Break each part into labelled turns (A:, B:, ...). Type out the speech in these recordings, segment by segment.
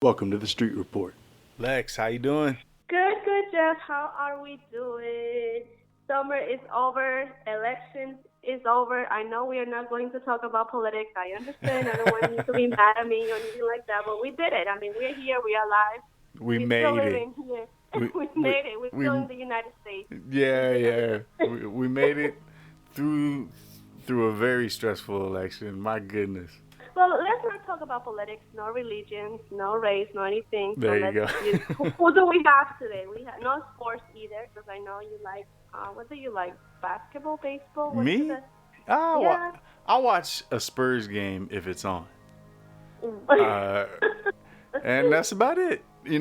A: Welcome to the Street Report. Lex, how you doing?
B: Good, Jeff. How are we doing? Summer is over. Elections is over. I know we are not going to talk about politics. I understand. I don't want you to be mad at me or anything like that, but we did it. I mean, we're here. We are alive.
A: We
B: We're still
A: made it.
B: living here.
A: We
B: We
A: we
B: made it. We're still
A: we
B: in the United States.
A: yeah, yeah. We made it through through a very stressful election. My goodness.
B: Well, let's not talk about politics, no religion, no race, no anything. So
A: There you
B: let's
A: go.
B: use who do we have today? We have no sports either because I know you like. What do you like? Basketball, baseball? What is
A: Me?
B: it?
A: I
B: Yeah.
A: I watch a Spurs game if it's on. Uh, and that's about it. I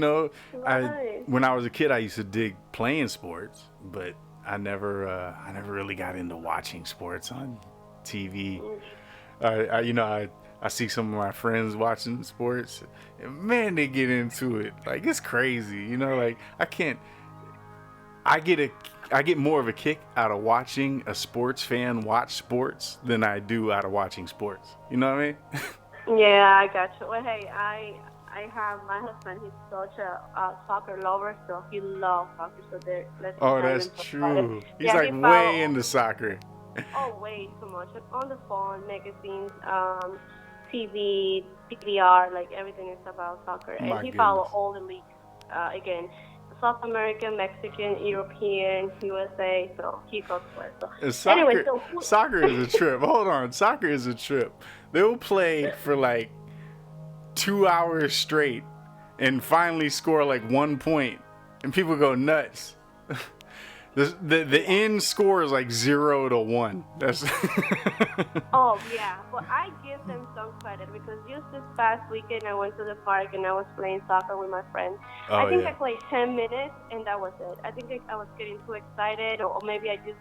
B: Right.
A: when I was a kid, I used to dig playing sports, but I never really got into watching sports on TV. I see some of my friends watching sports, and man, they get into it. Like it's crazy. Like I can't. I get a I get more of a kick out of watching a sports fan watch sports than I do out of watching sports. You know what I mean?
B: Yeah, I got you. Well, hey, I have my husband. He's such a soccer lover, so he loves soccer. So there, let's
A: Oh,
B: not
A: that's
B: even talk about it.
A: true. He's
B: Yeah,
A: like
B: he
A: way
B: follow
A: into soccer.
B: way too much on the phone, magazines, TV, PDR, like everything is about soccer, and
A: My
B: he follow
A: goodness.
B: all the leagues. Again, South American, Mexican, European, USA. So he goes for it. So
A: And
B: anyway,
A: soccer,
B: so
A: soccer is a trip. Hold on, soccer is a trip. They'll play for like 2 hours straight, and finally score like 1 point, and people go nuts. The end score is like 0-1. That's
B: Oh yeah, but I give them some credit because just this past weekend I went to the park and I was playing soccer with my friends. I
A: oh
B: think I
A: yeah,
B: played 10 minutes and that was it. I think I was getting too excited, or maybe I just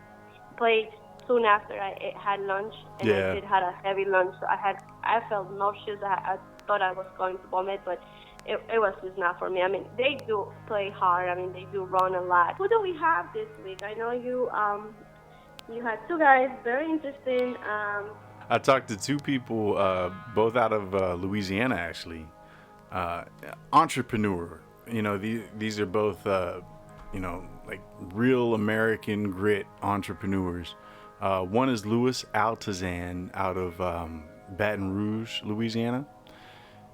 B: played soon after I had lunch, and I
A: yeah.
B: did had a heavy lunch, so I felt nauseous. I thought I was going to vomit, but it was just not for me. I mean, they do play hard. I mean, they do run a lot. Who do we have this week? I know you had two guys, very interesting.
A: I talked to two people, both out of Louisiana, actually. Uh, Entrepreneur. These are both, like real American grit entrepreneurs. One is Louis Altazan out of Baton Rouge, Louisiana,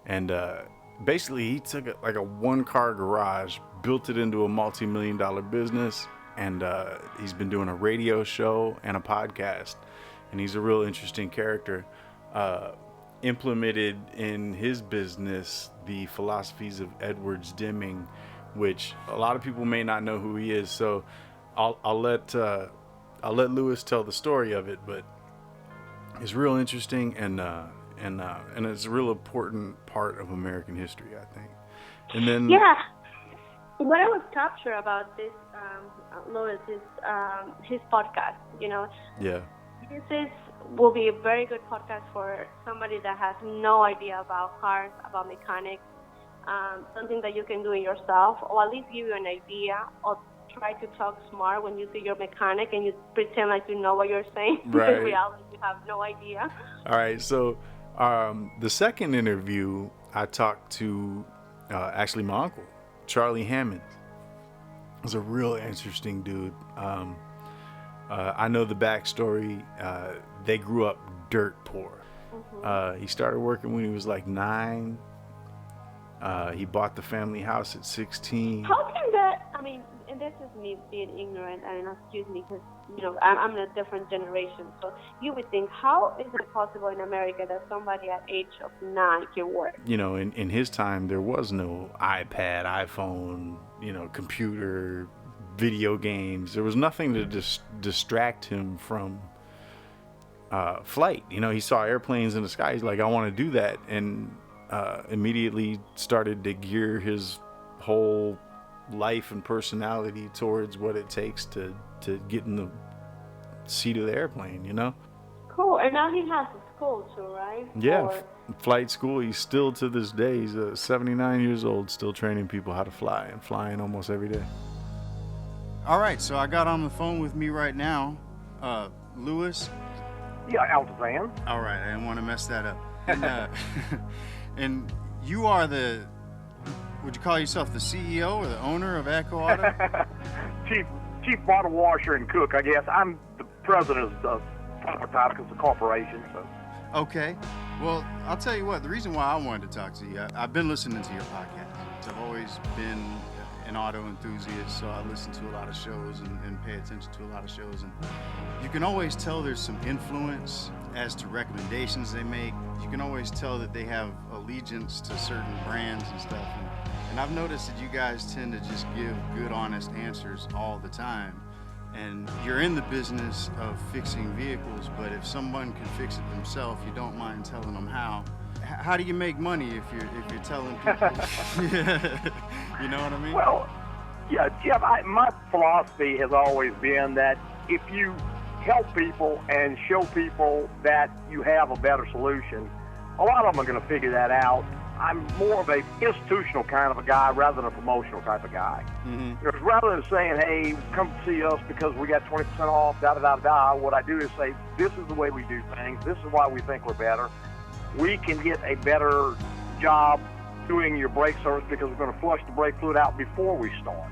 A: and basically he took like a one-car garage, built it into a multi-million-dollar business, and he's been doing a radio show and a podcast, and he's a real interesting character. Uh, Implemented in his business the philosophies of Edwards Deming, which a lot of people may not know who he is. So I'll let Lewis tell the story of it, but it's real interesting, and it's a real important part of American history, I think. And then
B: Yeah, what I was captured about this, Lois, is his podcast.
A: yeah,
B: This is will be a very good podcast for somebody that has no idea about cars, about mechanics, something that you can do it yourself, or at least give you an idea, or try to talk smart when you see your mechanic and you pretend like you know what you're saying. In
A: right.
B: reality, you have no idea.
A: All right, so the second interview, I talked to actually my uncle, Charlie Hammonds. Was a real interesting dude. I know the backstory. They grew up dirt poor. He started working when he was like 9. He bought the family house at 16.
B: How can that? I mean, and this is me being ignorant, and excuse me, because I'm in a different generation. So you would think, how is it possible in America that somebody at age of 9 can work?
A: In his time, there was no iPad, iPhone, computer, video games. There was nothing to distract him from flight. He saw airplanes in the sky. He's like, I want to do that, and immediately started to gear his whole life and personality towards what it takes to get in the seat of the airplane.
B: Cool. And now he has a school too, right?
A: Yeah,
B: Or
A: flight school. He's still to this day. He's 79 years old, still training people how to fly and flying almost every day.
C: All right, so I got on the phone with me right now, Lewis.
D: Yeah, Altazan.
C: All right, I didn't want to mess that up. And, and you are the Would you call yourself the CEO or the owner of AGCO Auto?
D: Chief bottle washer and cook, I guess. I'm the president of Automotive, it's a corporation. So.
C: Okay. Well, I'll tell you what, the reason why I wanted to talk to you, I've been listening to your podcast. I've always been an auto enthusiast, so I listen to a lot of shows and pay attention to a lot of shows. And you can always tell there's some influence as to recommendations they make. You can always tell that they have allegiance to certain brands and stuff. And I've noticed that you guys tend to just give good, honest answers all the time. And you're in the business of fixing vehicles, but if someone can fix it themselves, you don't mind telling them how. How do you make money if you're telling people? You know what I mean?
D: Well, yeah, Jeff, my philosophy has always been that if you help people and show people that you have a better solution, a lot of them are going to figure that out. I'm more of a institutional kind of a guy rather than a promotional type of guy. Mm-hmm. Rather than saying, hey, come see us because we got 20% off, da-da-da-da, what I do is say, this is the way we do things. This is why we think we're better. We can get a better job doing your brake service because we're going to flush the brake fluid out before we start.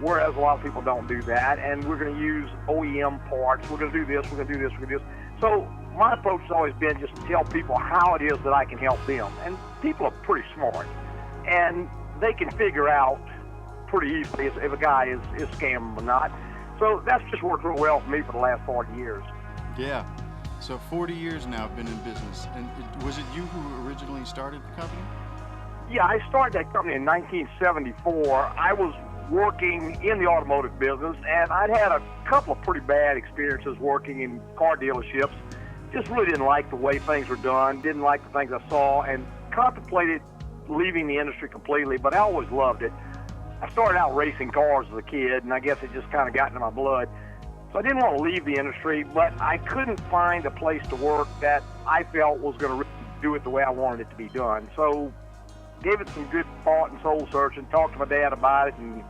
D: Whereas a lot of people don't do that, and we're going to use OEM parts. We're going to do this, we're going to do this, we're going to do this. So my approach has always been just to tell people how it is that I can help them. And people are pretty smart, and they can figure out pretty easily if a guy is scamming or not. So that's just worked real well for me for the last 40 years.
C: Yeah. So 40 years now I've been in business. And was it you who originally started the company?
D: Yeah, I started that company in 1974. I was working in the automotive business, and I'd had a couple of pretty bad experiences working in car dealerships. Just really didn't like the way things were done, didn't like the things I saw, and contemplated leaving the industry completely, but I always loved it. I started out racing cars as a kid, and I guess it just kind of got into my blood. So I didn't want to leave the industry, but I couldn't find a place to work that I felt was going to really do it the way I wanted it to be done. So gave it some good thought and soul searching, talked to my dad about it, and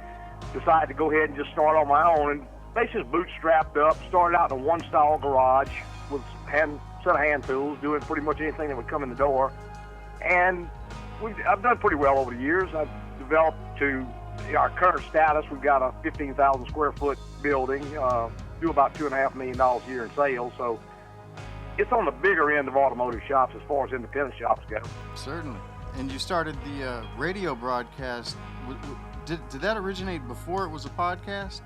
D: decided to go ahead and just start on my own. And basically bootstrapped up, started out in a one-stall garage with a set of hand tools, doing pretty much anything that would come in the door. And I've done pretty well over the years. I've developed to our current status. We've got a 15,000 square foot building, do about $2.5 million a year in sales. So it's on the bigger end of automotive shops as far as independent shops go.
C: Certainly. And you started the radio broadcast. Did that originate before it was a podcast?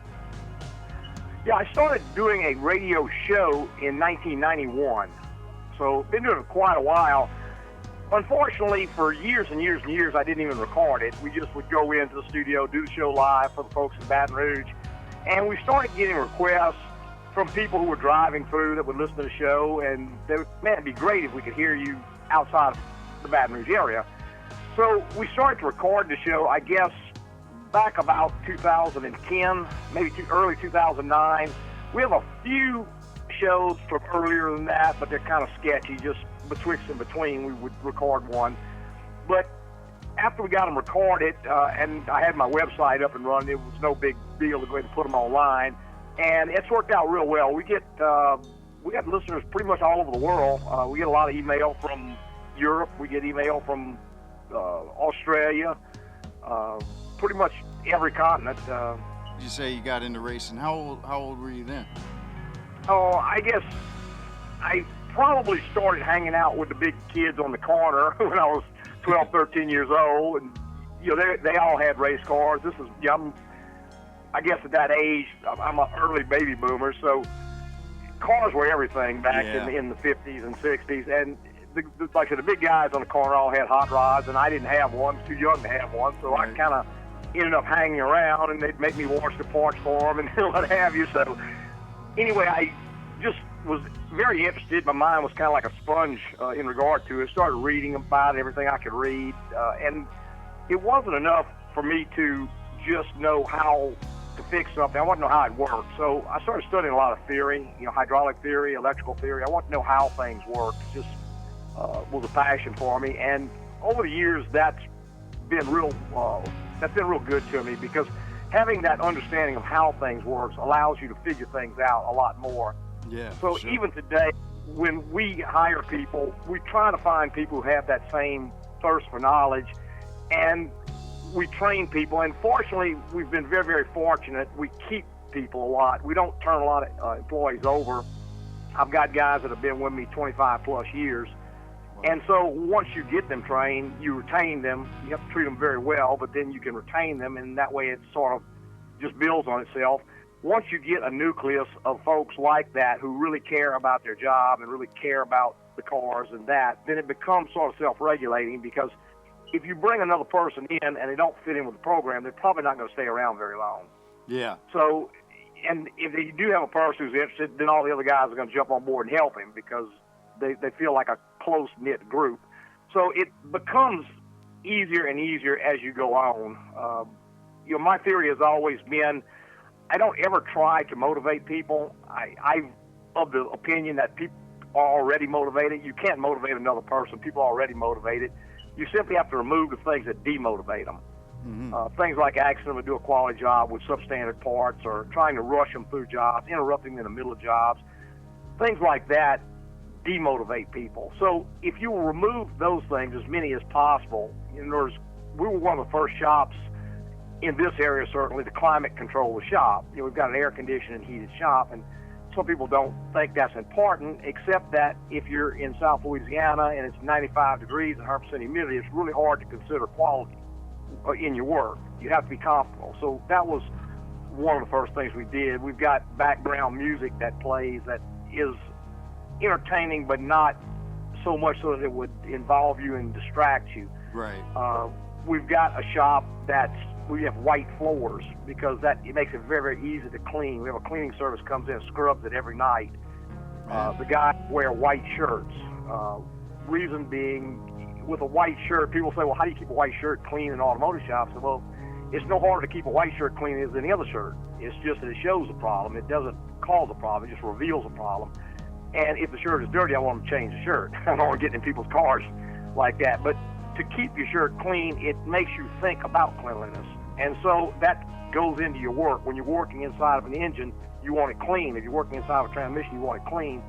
D: Yeah, I started doing a radio show in 1991. So been doing it for quite a while. Unfortunately, for years and years and years, I didn't even record it. We just would go into the studio, do the show live for the folks in Baton Rouge. And we started getting requests from people who were driving through that would listen to the show, and they would, man, it'd be great if we could hear you outside of the Baton Rouge area. So we started to record the show, I guess, back about 2010, maybe early 2009. We have a few shows from earlier than that, but they're kind of sketchy, just betwixt and between we would record one. But after we got them recorded, and I had my website up and running, it was no big deal to go ahead and put them online, and it's worked out real well. We got listeners pretty much all over the world. We get a lot of email from Europe, we get email from Australia, pretty much every continent.
C: Did you say you got into racing? How old were you then?
D: Oh, I guess I probably started hanging out with the big kids on the corner when I was 12, 13 years old, and they all had race cars. I guess at that age, I'm an early baby boomer, so cars were everything back in the 50s and 60s, and like I said, the big guys on the corner all had hot rods, and I didn't have one. I was too young to have one, so I kind of ended up hanging around, and they'd make me wash the parts for them and what have you. So anyway, I just was very interested. My mind was kind of like a sponge in regard to it. Started reading about everything I could read, and it wasn't enough for me to just know how to fix something. I wanted to know how it worked. So I started studying a lot of theory, hydraulic theory, electrical theory. I wanted to know how things work. It just was a passion for me, and over the years that's been real good to me, because having that understanding of how things works allows you to figure things out a lot more.
C: Yeah.
D: So
C: sure.
D: Even today, when we hire people, we try to find people who have that same thirst for knowledge, and we train people, and fortunately, we've been very, very fortunate. We keep people a lot. We don't turn a lot of employees over. I've got guys that have been with me 25 plus years. And so once you get them trained, you retain them. You have to treat them very well, but then you can retain them, and that way it sort of just builds on itself. Once you get a nucleus of folks like that who really care about their job and really care about the cars and that, then it becomes sort of self-regulating, because if you bring another person in and they don't fit in with the program, they're probably not going to stay around very long.
C: Yeah.
D: So, and if you do have a person who's interested, then all the other guys are going to jump on board and help him, because they feel like a close-knit group. So it becomes easier and easier as you go on. My theory has always been, I don't ever try to motivate people. I'm of the opinion that people are already motivated. You can't motivate another person. People are already motivated. You simply have to remove the things that demotivate them. Mm-hmm. Things like asking them to do a quality job with substandard parts, or trying to rush them through jobs, interrupting them in the middle of jobs. Things like that demotivate people. So if you will remove those things, as many as possible, we were one of the first shops in this area, certainly, to climate control the shop. We've got an air conditioned and heated shop, and some people don't think that's important, except that if you're in South Louisiana and it's 95 degrees and 100% humidity, it's really hard to consider quality in your work. You have to be comfortable. So that was one of the first things we did. We've got background music that plays that is entertaining, but not so much so that it would involve you and distract you.
C: Right.
D: We've got a shop we have white floors, because it makes it very, very easy to clean. We have a cleaning service comes in and scrubs it every night. The guys wear white shirts. Reason being, with a white shirt, people say, well, how do you keep a white shirt clean in automotive shops? I say, well, it's no harder to keep a white shirt clean as any other shirt. It's just that it shows a problem. It doesn't cause a problem. It just reveals a problem. And if the shirt is dirty, I want them to change the shirt. I don't want to get in people's cars like that. But to keep your shirt clean, it makes you think about cleanliness. And so that goes into your work. When you're working inside of an engine, you want it clean. If you're working inside of a transmission, you want it clean.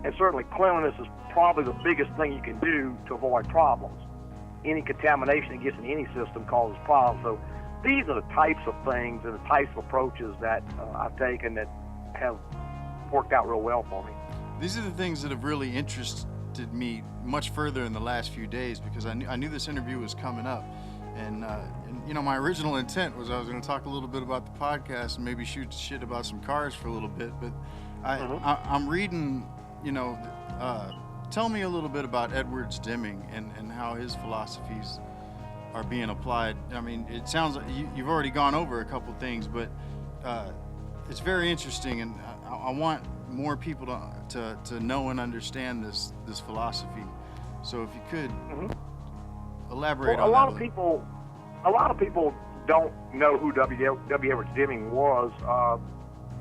D: And certainly cleanliness is probably the biggest thing you can do to avoid problems. Any contamination that gets in any system causes problems. So these are the types of things and the types of approaches that I've taken that have worked out real well for me.
C: These are the things that have really interested me much further in the last few days, because I knew this interview was coming up. And my original intent was I was going to talk a little bit about the podcast and maybe shoot shit about some cars for a little bit. But I'm reading, tell me a little bit about Edwards Deming and how his philosophies are being applied. I mean, it sounds like you've already gone over a couple things, but it's very interesting, and I want more people to know and understand this philosophy. So if you could elaborate on that.
D: A lot of people don't know who W. Edwards Deming was.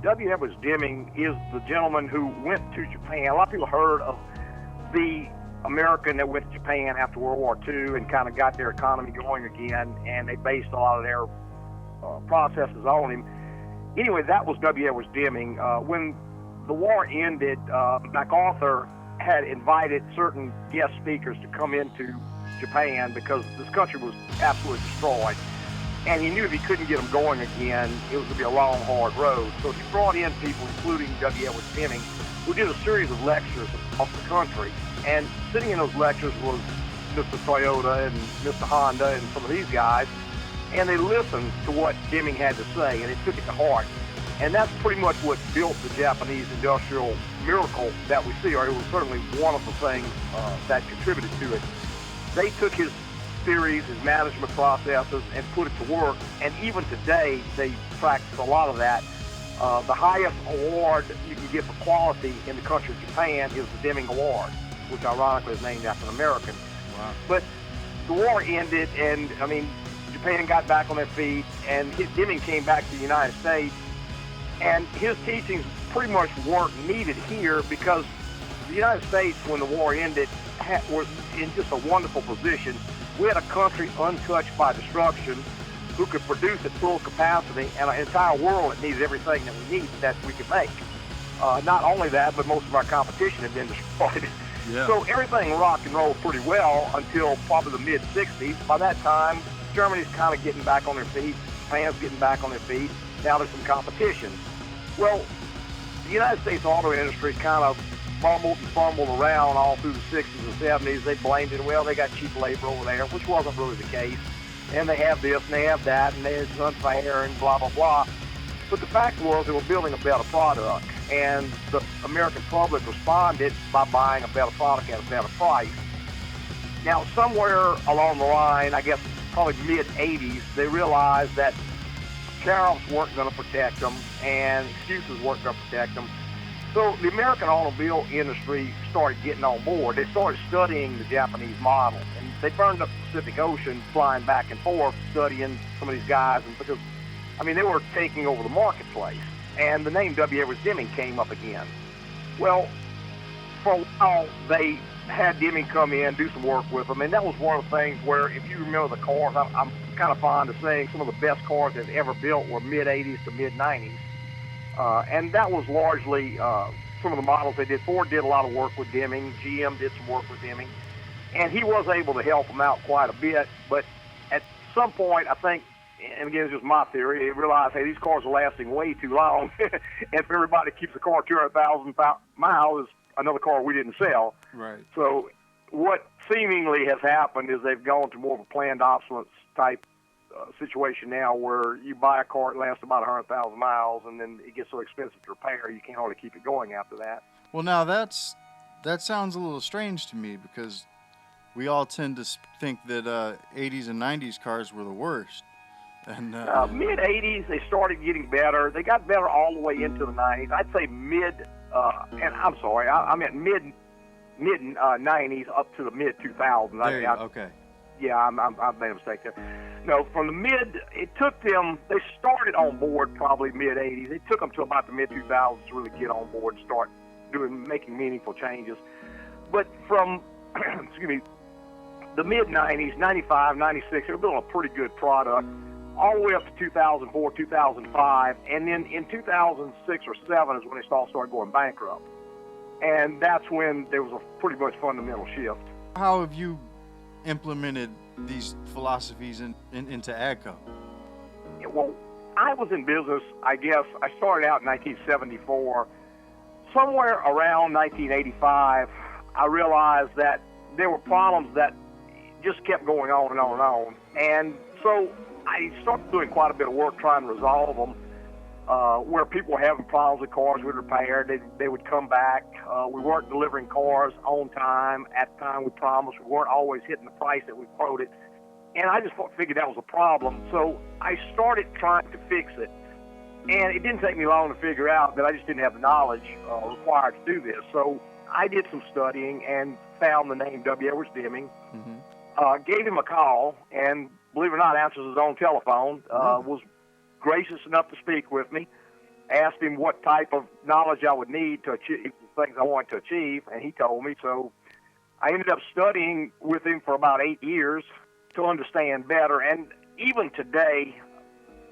D: W. Edwards Deming is the gentleman who went to Japan. A lot of people heard of the American that went to Japan after World War II and kind of got their economy going again, and they based a lot of their processes on him. Anyway, that was W. Edwards Deming. When the war ended, MacArthur had invited certain guest speakers to come into Japan because this country was absolutely destroyed. And he knew if he couldn't get them going again, it was going to be a long, hard road. So he brought in people, including W. Edwards Deming, who did a series of lectures across the country. And sitting in those lectures was Mr. Toyota and Mr. Honda and some of these guys. And they listened to what Deming had to say, and they took it to heart. And that's pretty much what built the Japanese industrial miracle that we see, or it was certainly one of the things that contributed to it. They took his theories, his management processes, and put it to work. And even today, they practice a lot of that. The highest award you can get for quality in the country of Japan is the Deming Award, which ironically is named after an American.
C: Wow.
D: But the war ended, and Japan got back on their feet, and Deming came back to the United States. And his teachings pretty much weren't needed here because the United States, when the war ended, was in just a wonderful position. We had a country untouched by destruction who could produce at full capacity, and an entire world that needed everything that we need that we could make. Not only that, but most of our competition had been destroyed. Yeah. So everything rock and rolled pretty well until probably the mid-'60s. By that time, Germany's kind of getting back on their feet. Japan's getting back on their feet. Now there's some competition. Well, the United States auto industry kind of fumbled and fumbled around all through the 60s and 70s. They blamed it, well, they got cheap labor over there, which wasn't really the case. And they have this and they have that, and it's unfair and blah, blah, blah. But the fact was they were building a better product, and the American public responded by buying a better product at a better price. Now, somewhere along the line, I guess probably mid-'80s, they realized that tariffs weren't going to protect them, and excuses weren't going to protect them. So the American automobile industry started getting on board. They started studying the Japanese model, and they burned up the Pacific Ocean flying back and forth, studying some of these guys, and because, I mean, they were taking over the marketplace, and the name W. Edwards Deming came up again. Well, for a while, they had Deming come in, do some work with them, and that was one of the things where, if you remember the cars, I'm kind of fond of saying some of the best cars they've ever built were mid-'80s to mid-'90s. And that was largely some of the models they did. Ford did a lot of work with Deming. GM did some work with Deming. And he was able to help them out quite a bit. But at some point, I think, and again, it's just my theory, they realized, hey, these cars are lasting way too long. And if everybody keeps a car 200,000 miles, is another car we didn't sell.
C: Right.
D: So what seemingly has happened is they've gone to more of a planned obsolescence type situation now, where you buy a car that lasts about 100,000 miles, and then it gets so expensive to repair you can't hardly keep it going after that.
C: Well, now that sounds a little strange to me, because we all tend to think that 80s and 90s cars were the worst. And
D: mid-'80s, they started getting better. They got better all the way into the 90s. I'd say and I'm sorry, I meant mid-'90s up to the mid-2000s.
C: Okay.
D: Yeah, I've made a mistake there. No, from the it took them, they started on board probably mid-'80s. It took them to about the mid-2000s to really get on board and start making meaningful changes. But from, the mid-'90s, 95, 96, they were building a pretty good product, all the way up to 2004, 2005. And then in 2006 or 7 is when they started going bankrupt. And that's when there was a pretty much fundamental shift.
C: How have you implemented these philosophies into AGCO?
D: Yeah, well, I was in business, I guess. I started out in 1974. Somewhere around 1985, I realized that there were problems that just kept going on and on and on. And so I started doing quite a bit of work trying to resolve them. Where people were having problems with cars we'd repair, they would come back. We weren't delivering cars on time at the time we promised. We weren't always hitting the price that we quoted. And I just figured that was a problem. So I started trying to fix it. And it didn't take me long to figure out that I just didn't have the knowledge required to do this. So I did some studying and found the name W. Edwards Deming, gave him a call, and believe it or not, answers his own telephone, was gracious enough to speak with me, asked him what type of knowledge I would need to achieve the things I wanted to achieve, and he told me. So I ended up studying with him for about 8 years to understand better. And even today,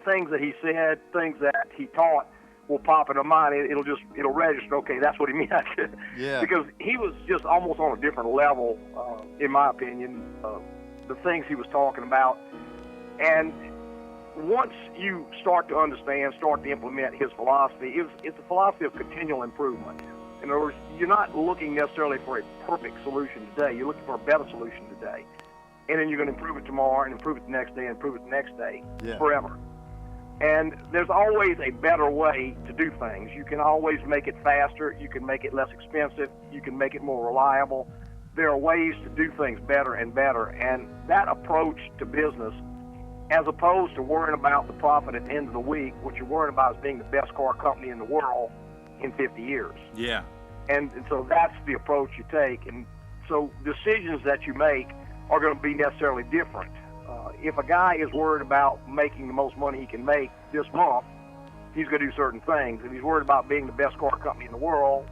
D: things that he said, things that he taught will pop in my mind. It'll register, okay, that's what he meant.
C: Yeah.
D: Because he was just almost on a different level, in my opinion, the things he was talking about. And once you start to understand, start to implement his philosophy, it's a philosophy of continual improvement. In other words, you're not looking necessarily for a perfect solution today. You're looking for a better solution today. And then you're going to improve it tomorrow and improve it the next day and improve it the next day, forever. And there's always a better way to do things. You can always make it faster. You can make it less expensive. You can make it more reliable. There are ways to do things better and better. And that approach to business, as opposed to worrying about the profit at the end of the week, what you're worrying about is being the best car company in the world in 50 years.
C: Yeah.
D: And so that's the approach you take. And so decisions that you make are going to be necessarily different. If a guy is worried about making the most money he can make this month, he's going to do certain things. If he's worried about being the best car company in the world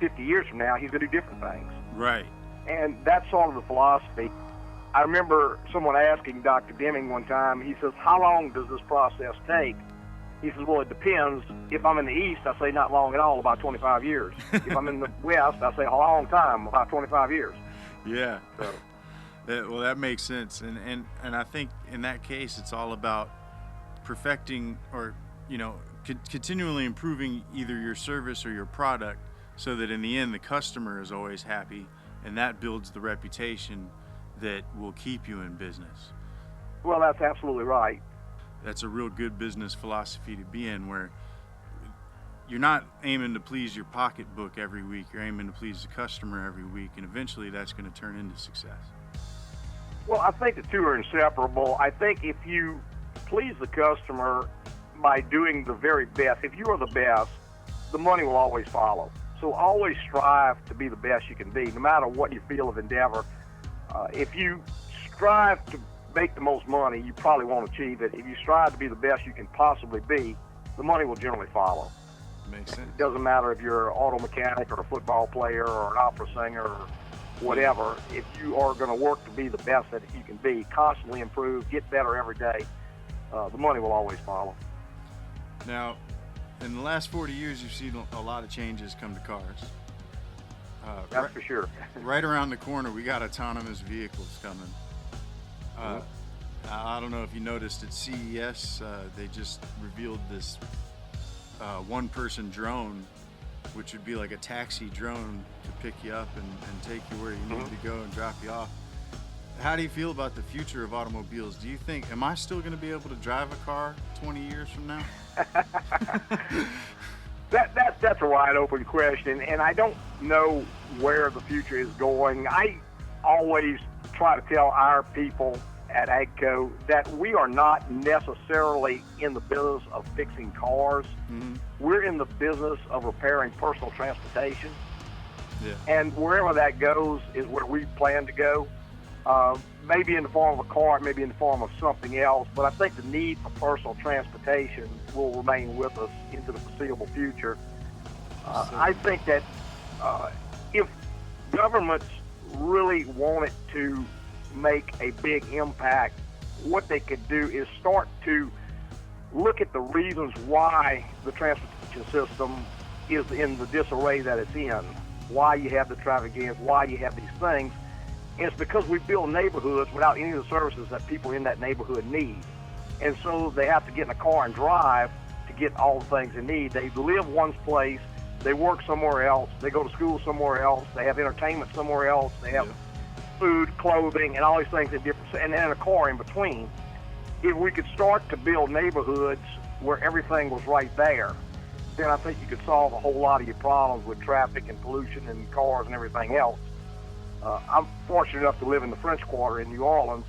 D: 50 years from now, he's going to do different things.
C: Right.
D: And that's sort of the philosophy. I remember someone asking Dr. Deming one time, he says, how long does this process take? He says, well, it depends. If I'm in the East, I say not long at all, about 25 years. If I'm in the West, I say a long time, about 25 years.
C: Yeah.
D: So.
C: That makes sense, and I think in that case, it's all about perfecting or continually improving either your service or your product, so that in the end the customer is always happy, and that builds the reputation that will keep you in business.
D: Well, that's absolutely right.
C: That's a real good business philosophy to be in, where you're not aiming to please your pocketbook every week. You're aiming to please the customer every week, and eventually that's going to turn into success.
D: Well, I think the two are inseparable. I think if you please the customer by doing the very best, if you are the best, the money will always follow. So always strive to be the best you can be, no matter what your field of endeavor. If you strive to make the most money, you probably won't achieve it. If you strive to be the best you can possibly be, the money will generally follow.
C: Makes sense.
D: It doesn't matter if you're an auto mechanic or a football player or an opera singer or whatever. If you are going to work to be the best that you can be, constantly improve, get better every day, the money will always follow.
C: Now, in the last 40 years, you've seen a lot of changes come to cars.
D: That's for sure.
C: Right around the corner, we got autonomous vehicles coming. I don't know if you noticed at CES, they just revealed this one-person drone, which would be like a taxi drone to pick you up and take you where you need to go and drop you off. How do you feel about the future of automobiles? Do you think, am I still going to be able to drive a car 20 years from now?
D: That's a wide open question, and I don't know where the future is going. I always try to tell our people at AGCO that we are not necessarily in the business of fixing cars.
C: Mm-hmm.
D: We're in the business of repairing personal transportation.
C: Yeah.
D: And wherever that goes is where we plan to go. Maybe in the form of a car, maybe in the form of something else, but I think the need for personal transportation will remain with us into the foreseeable future. I think that if governments really wanted to make a big impact, what they could do is start to look at the reasons why the transportation system is in the disarray that it's in, why you have the traffic jams, why you have these things. And it's because we build neighborhoods without any of the services that people in that neighborhood need. And so they have to get in a car and drive to get all the things they need. They live one place, they work somewhere else, they go to school somewhere else, they have entertainment somewhere else, they have food, clothing, and all these things in different, and then a car in between. If we could start to build neighborhoods where everything was right there, then I think you could solve a whole lot of your problems with traffic and pollution and cars and everything else. I'm fortunate enough to live in the French Quarter in New Orleans,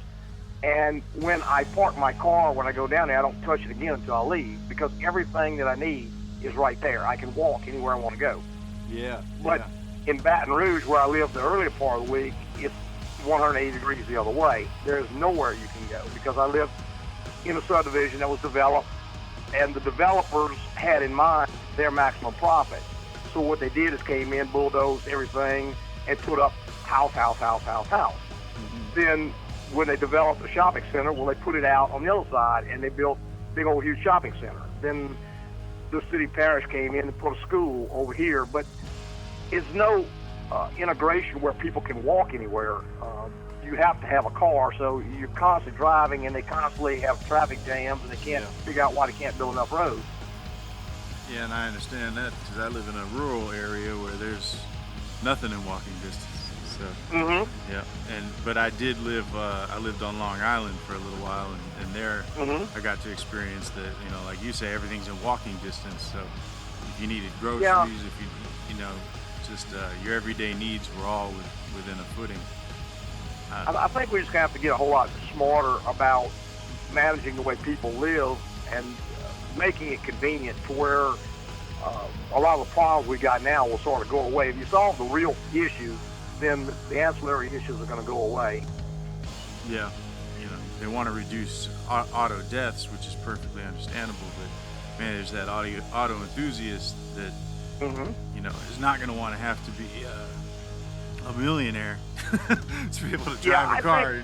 D: and when I park my car, when I go down there, I don't touch it again until I leave, because everything that I need is right there. I can walk anywhere I want to go.
C: Yeah.
D: But in Baton Rouge, where I lived the earlier part of the week, it's 180 degrees the other way. There's nowhere you can go, because I lived in a subdivision that was developed, and the developers had in mind their maximum profit. So what they did is came in, bulldozed everything, and put up house. Mm-hmm. Then when they developed a shopping center, well, they put it out on the other side, and they built a big old huge shopping center. Then the city parish came in and put a school over here, but it's no integration where people can walk anywhere. You have to have a car, so you're constantly driving, and they constantly have traffic jams, and they can't figure out why they can't build enough roads.
C: Yeah, and I understand that, because I live in a rural area where there's nothing in walking distance. So, but I did live. I lived on Long Island for a little while, and there I got to experience the, like you say, everything's in walking distance. So if you needed groceries, if you just your everyday needs were all within a footing.
D: I think we just have to get a whole lot smarter about managing the way people live and making it convenient to where a lot of the problems we got now will sort of go away. If you solve the real issues, then the ancillary issues are going to go away.
C: Yeah, they want to reduce auto deaths, which is perfectly understandable. But man, there's that auto enthusiast that is not going to want to have to be a millionaire to be able to drive a car.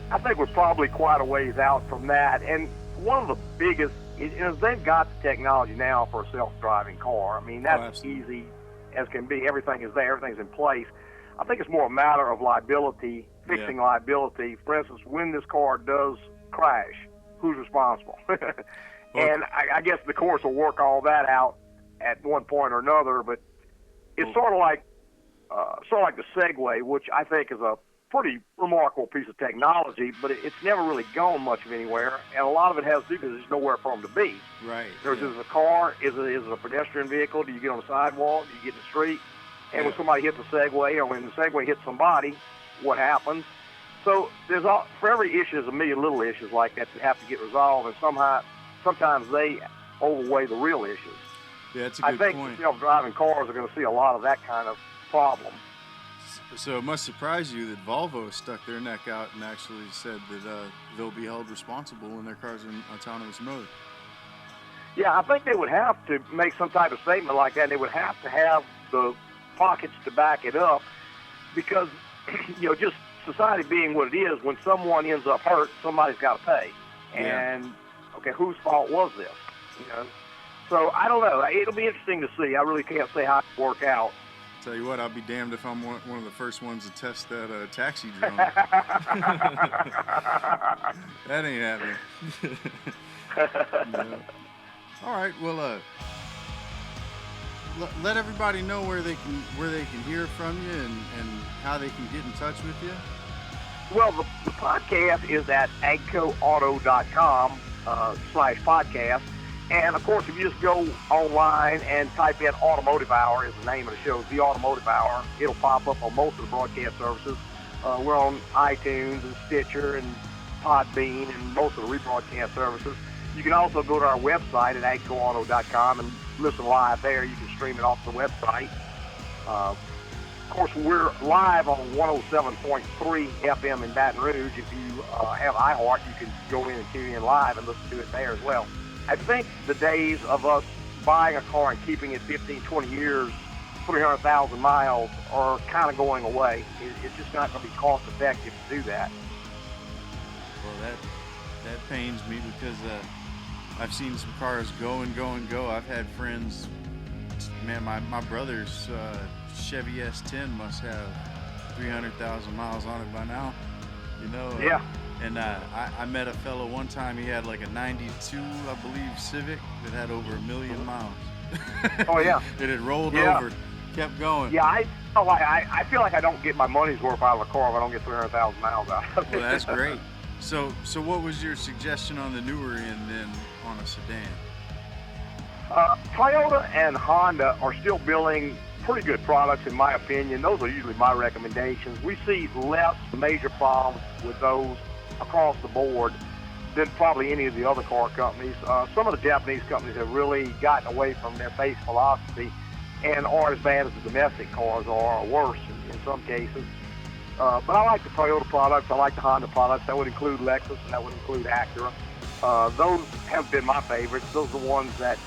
D: I think we're probably quite a ways out from that. And one of the biggest is they've got the technology now for a self-driving car. I mean, that's easy as can be. Everything is there. Everything's in place. I think it's more a matter of liability fixing liability. For instance, when this car does crash, who's responsible? And I guess the course will work all that out at one point or another. But it's sort of like the Segway, which I think is a pretty remarkable piece of technology, but it's never really gone much of anywhere, and a lot of it has to do because there's nowhere for them to be.
C: Right.
D: Is it a car? Is it a pedestrian vehicle? Do you get on the sidewalk? Do you get in the street? And when somebody hits a Segway, or when the Segway hits somebody, what happens? So for every issue, there's a million little issues like that have to get resolved, and sometimes they overweigh the real issues.
C: Yeah, that's a good point.
D: I think self-driving cars are going to see a lot of that kind of problem.
C: So it must surprise you that Volvo stuck their neck out and actually said that they'll be held responsible when their car's in autonomous mode.
D: Yeah, I think they would have to make some type of statement like that. And they would have to have the pockets to back it up because, just society being what it is, when someone ends up hurt, somebody's got to pay. And, okay, whose fault was this? So I don't know. It'll be interesting to see. I really can't say how it will work out.
C: Tell you what, I'll be damned if I'm one of the first ones to test that taxi drone. That ain't happening. All right, well, let everybody know where they can hear from you and how they can get in touch with you.
D: Well, the podcast is at agcoauto.com/podcast. And, of course, if you just go online and type in Automotive Hour is the name of the show, The Automotive Hour, it'll pop up on most of the broadcast services. We're on iTunes and Stitcher and Podbean and most of the rebroadcast services. You can also go to our website at agcoauto.com and listen live there. You can stream it off the website. Of course, we're live on 107.3 FM in Baton Rouge. If you have iHeart, you can go in and tune in live and listen to it there as well. I think the days of us buying a car and keeping it 15, 20 years, 300,000 miles are kind of going away. It's just not going to be cost effective to do that.
C: Well, that pains me because I've seen some cars go and go and go. I've had friends, man, my brother's Chevy S10 must have 300,000 miles on it by now.
D: Yeah.
C: And I met a fellow one time, he had like a 92, I believe, Civic that had over 1 million miles.
D: Oh, yeah.
C: It had rolled over, kept going.
D: Yeah, I feel like I don't get my money's worth out of a car if I don't get 300,000 miles out of it.
C: Well, that's great. So what was your suggestion on the newer end then on a sedan?
D: Toyota and Honda are still building pretty good products, in my opinion. Those are usually my recommendations. We see less major problems with those across the board than probably any of the other car companies. Some of the Japanese companies have really gotten away from their base philosophy and are as bad as the domestic cars are, or worse in some cases. But I like the Toyota products. I like the Honda products. That would include Lexus, and that would include Acura. Those have been my favorites. Those are the ones that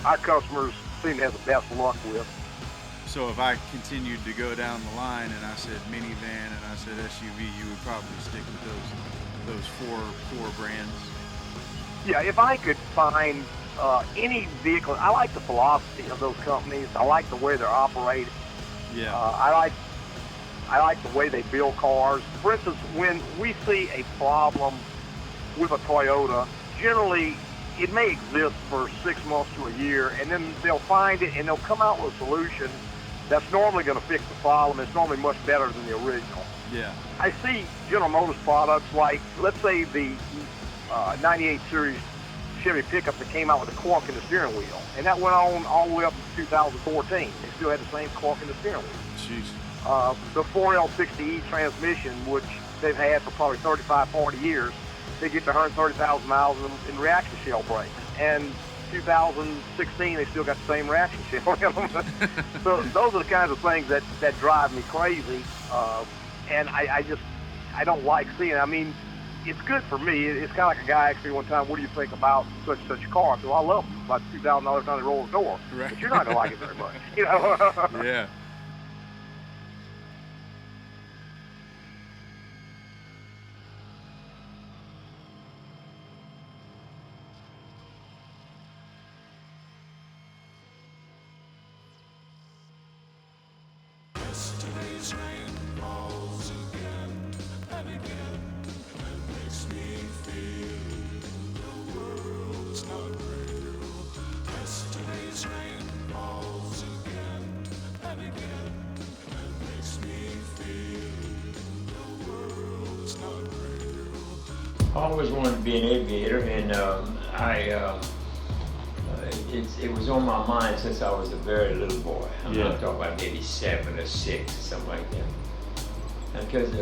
D: our customers seem to have the best luck with.
C: So if I continued to go down the line and I said minivan and I said SUV, you would probably stick with those four brands?
D: Yeah, if I could find any vehicle, I like the philosophy of those companies. I like the way they're operated.
C: Yeah.
D: I like the way they build cars. For instance, when we see a problem with a Toyota, generally it may exist for 6 months to a year, and then they'll find it and they'll come out with a solution that's normally going to fix the problem. It's normally much better than the original.
C: Yeah.
D: I see General Motors products like, let's say, the 98 series Chevy pickup that came out with a cork in the steering wheel, and that went on all the way up to 2014. They still had the same cork in the steering wheel.
C: Jeez.
D: The 4L60E transmission, which they've had for probably 35, 40 years, they get to 130,000 miles in reaction shell brakes. And 2016, they still got the same reaction shell in them. So those are the kinds of things that drive me crazy. And I don't like seeing it. I mean, it's good for me. It's kind of like a guy asked me one time, what do you think about such and such a car? I said, well, I love them. About $2,000 time they roll the door.
C: Right.
D: But you're not going to like it very much.
C: Yeah.
E: Yesterday's rain falls again. always wanted to be an aviator, and it was on my mind since I was a very little boy. I'm not talking about maybe 7 or 6 or something like that. Because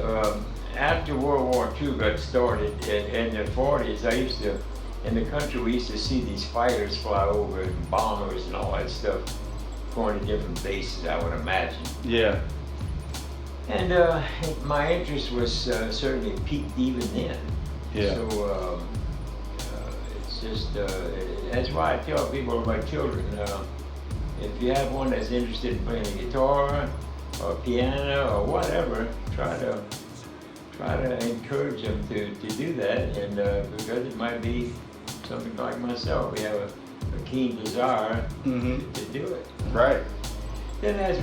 E: after World War II got started in the 40s, I used to, in the country, we used to see these fighters fly over and bombers and all that stuff going to different bases, I would imagine.
A: Yeah.
E: And my interest was certainly peaked even then.
A: Yeah.
E: So it's just, that's why I tell people about children, if you have one that's interested in playing a guitar or piano or whatever, try to encourage them to do that, and because it might be something like myself, we have a keen desire to do it.
A: Right.
E: Then as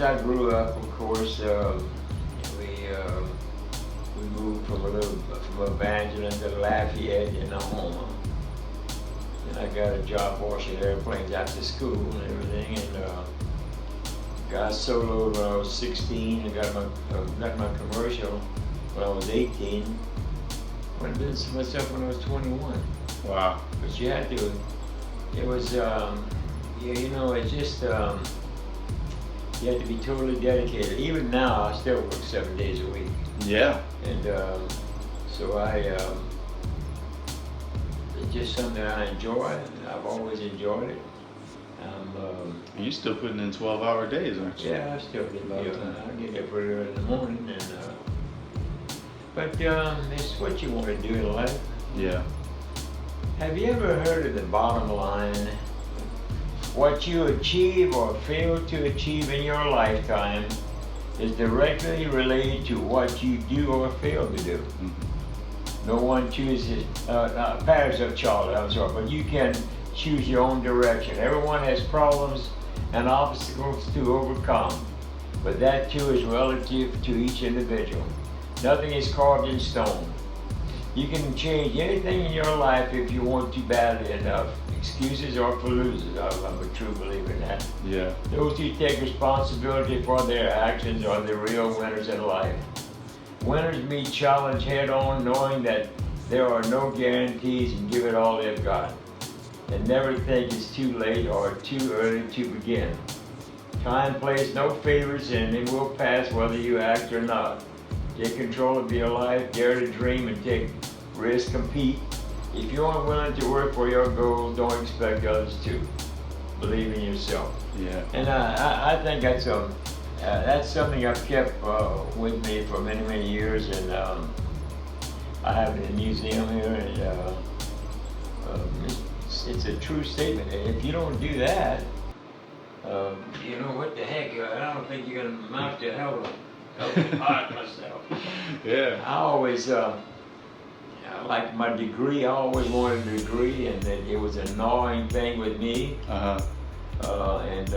E: I grew up, of course, we moved from Evangeline to Lafayette in Oklahoma. And I got a job washing airplanes after school and everything, and got soloed when I was 16 and got my commercial when I was 18. Went to business myself when I was 21.
A: Wow.
E: But you had to, it was, it's just, you had to be totally dedicated. Even now, I still work 7 days a week.
A: Yeah.
E: And so it's just something I enjoy. I've always enjoyed it.
A: You're still putting in 12-hour days, aren't you?
E: Yeah, I still get I get there pretty early in the morning, and but it's what you want to do in life.
A: Yeah.
E: Have you ever heard of the bottom line? What you achieve or fail to achieve in your lifetime is directly related to what you do or fail to do. No one chooses, Paris of Charlotte, I'm sorry, but you can choose your own direction. Everyone has problems and obstacles to overcome, but that too is relative to each individual. Nothing is carved in stone. You can change anything in your life if you want to badly enough. Excuses are for losers. I'm a true believer in that.
A: Yeah.
E: Those who take responsibility for their actions are the real winners in life. Winners meet challenge head on, knowing that there are no guarantees, and give it all they've got. And never think it's too late or too early to begin. Time plays no favors, and it will pass whether you act or not. Take control of your life, dare to dream, and take risks, compete. If you aren't willing to work for your goals, don't expect others to. Believe in yourself.
A: Yeah.
E: And I think that's something I've kept with me for many, many years, and I have it in a museum here, and it's a true statement. If you don't do that, what the heck? I don't think you're going to amount to hell of a lot myself.
A: Yeah.
E: I always, like my degree, I always wanted a degree, and it was a gnawing thing with me. And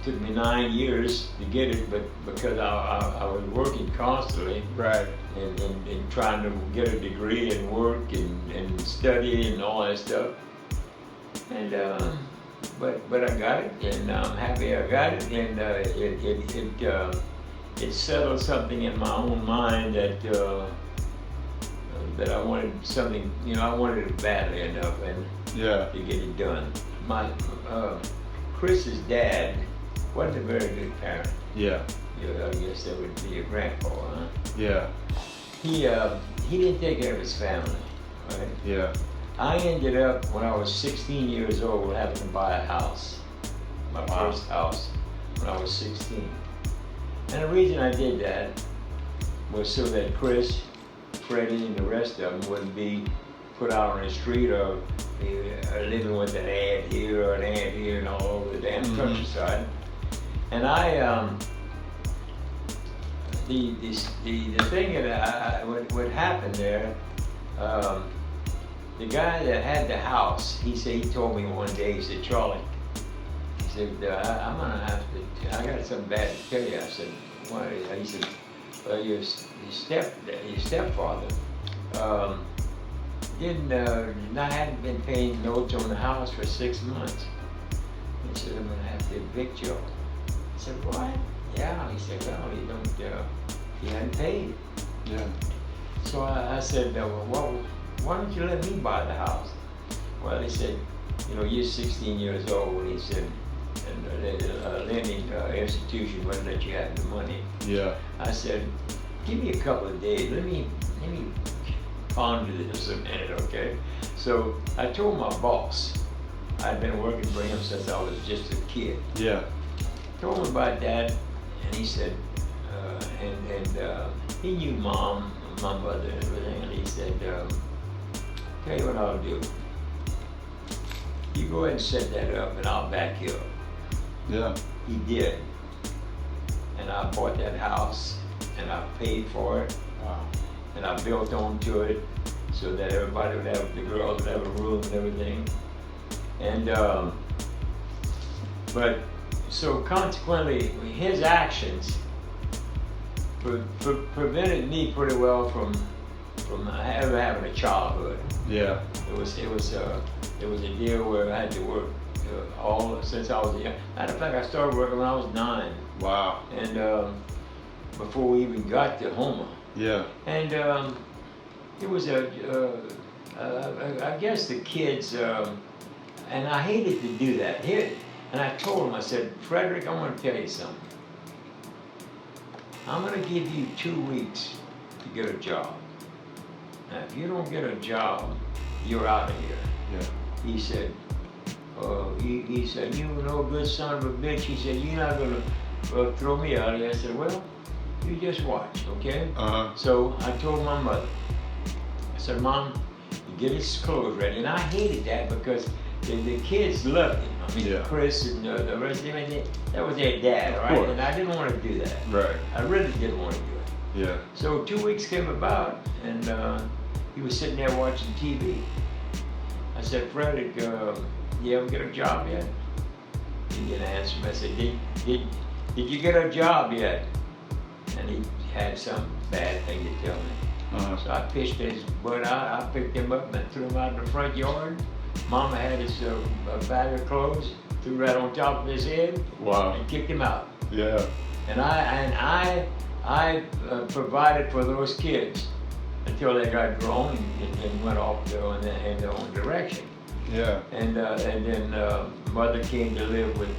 E: took me 9 years to get it, but because I was working constantly,
A: Right.
E: and trying to get a degree and work and study and all that stuff. And but I got it, and I'm happy I got it, and it settled something in my own mind that I wanted something, I wanted it badly enough, and to get it done. My Chris's dad wasn't a very good parent.
A: Yeah.
E: I guess that would be a grandpa, huh?
A: Yeah.
E: He didn't take care of his family, right?
A: Yeah.
E: I ended up, when I was 16 years old, having to buy a house. My first house, when I was 16. And the reason I did that was so that Chris, Freddie, and the rest of them wouldn't be put out on the street or living with an aunt here or an aunt here and all over the damn countryside. And the thing that what happened there, the guy that had the house, he told me one day, he said, Charlie, he said, I'm gonna have to, I got something bad to tell you. I said, what? He said, well, your stepfather hadn't been paying notes on the house for 6 months. He said, I'm gonna have to evict you. I said, what? Yeah. He said, well, he hadn't paid.
A: Yeah.
E: So I said, well, why don't you let me buy the house? Well, he said, you know, you're 16 years old. He said, and the lending institution wouldn't let you have the money.
A: Yeah.
E: I said, give me a couple of days. Let me ponder this a minute, okay? So I told my boss, I'd been working for him since I was just a kid.
A: Yeah.
E: Told him about that, and he said, he knew Mom, my mother, and everything, and he said, tell you what I'll do. You go ahead and set that up, and I'll back you up.
A: Yeah.
E: He did. And I bought that house, and I paid for it.
A: Wow.
E: And I built onto it so that everybody would have, the girls would have a room and everything. And, but, so consequently, his actions prevented me pretty well from ever having a childhood.
A: Yeah.
E: It was a deal where I had to work all since I was young. Matter of fact, I started working when I was 9.
A: Wow.
E: And before we even got to Houma.
A: Yeah.
E: And it was I guess the kids, and I hated to do that. And I told him, I said, Frederick, I want to tell you something. I'm going to give you 2 weeks to get a job. Now, if you don't get a job, you're out of here.
A: Yeah.
E: He said, he said, you no good son of a bitch. He said, you're not going to throw me out of here. I said, well, you just watch, okay?
A: Uh-huh.
E: So I told my mother, I said, Mom, you get his clothes ready. And I hated that because the kids loved him. I mean,
A: Yeah.
E: Chris and the rest of them, that was their dad, right?
A: course.
E: And I didn't want to do that.
A: Right.
E: I really didn't want to do it.
A: Yeah.
E: So 2 weeks came about, and he was sitting there watching TV. I said, Frederick, you ever get a job yet? He didn't answer me. I said, did you get a job yet? And he had some bad thing to tell me.
A: Uh-huh.
E: So I pitched his butt out. I picked him up and threw him out in the front yard. Mama had his bag of clothes, threw that on top of his head,
A: Wow.
E: and kicked him out.
A: Yeah.
E: And I provided for those kids until they got grown and went off in their own direction.
A: Yeah.
E: And then mother came to live with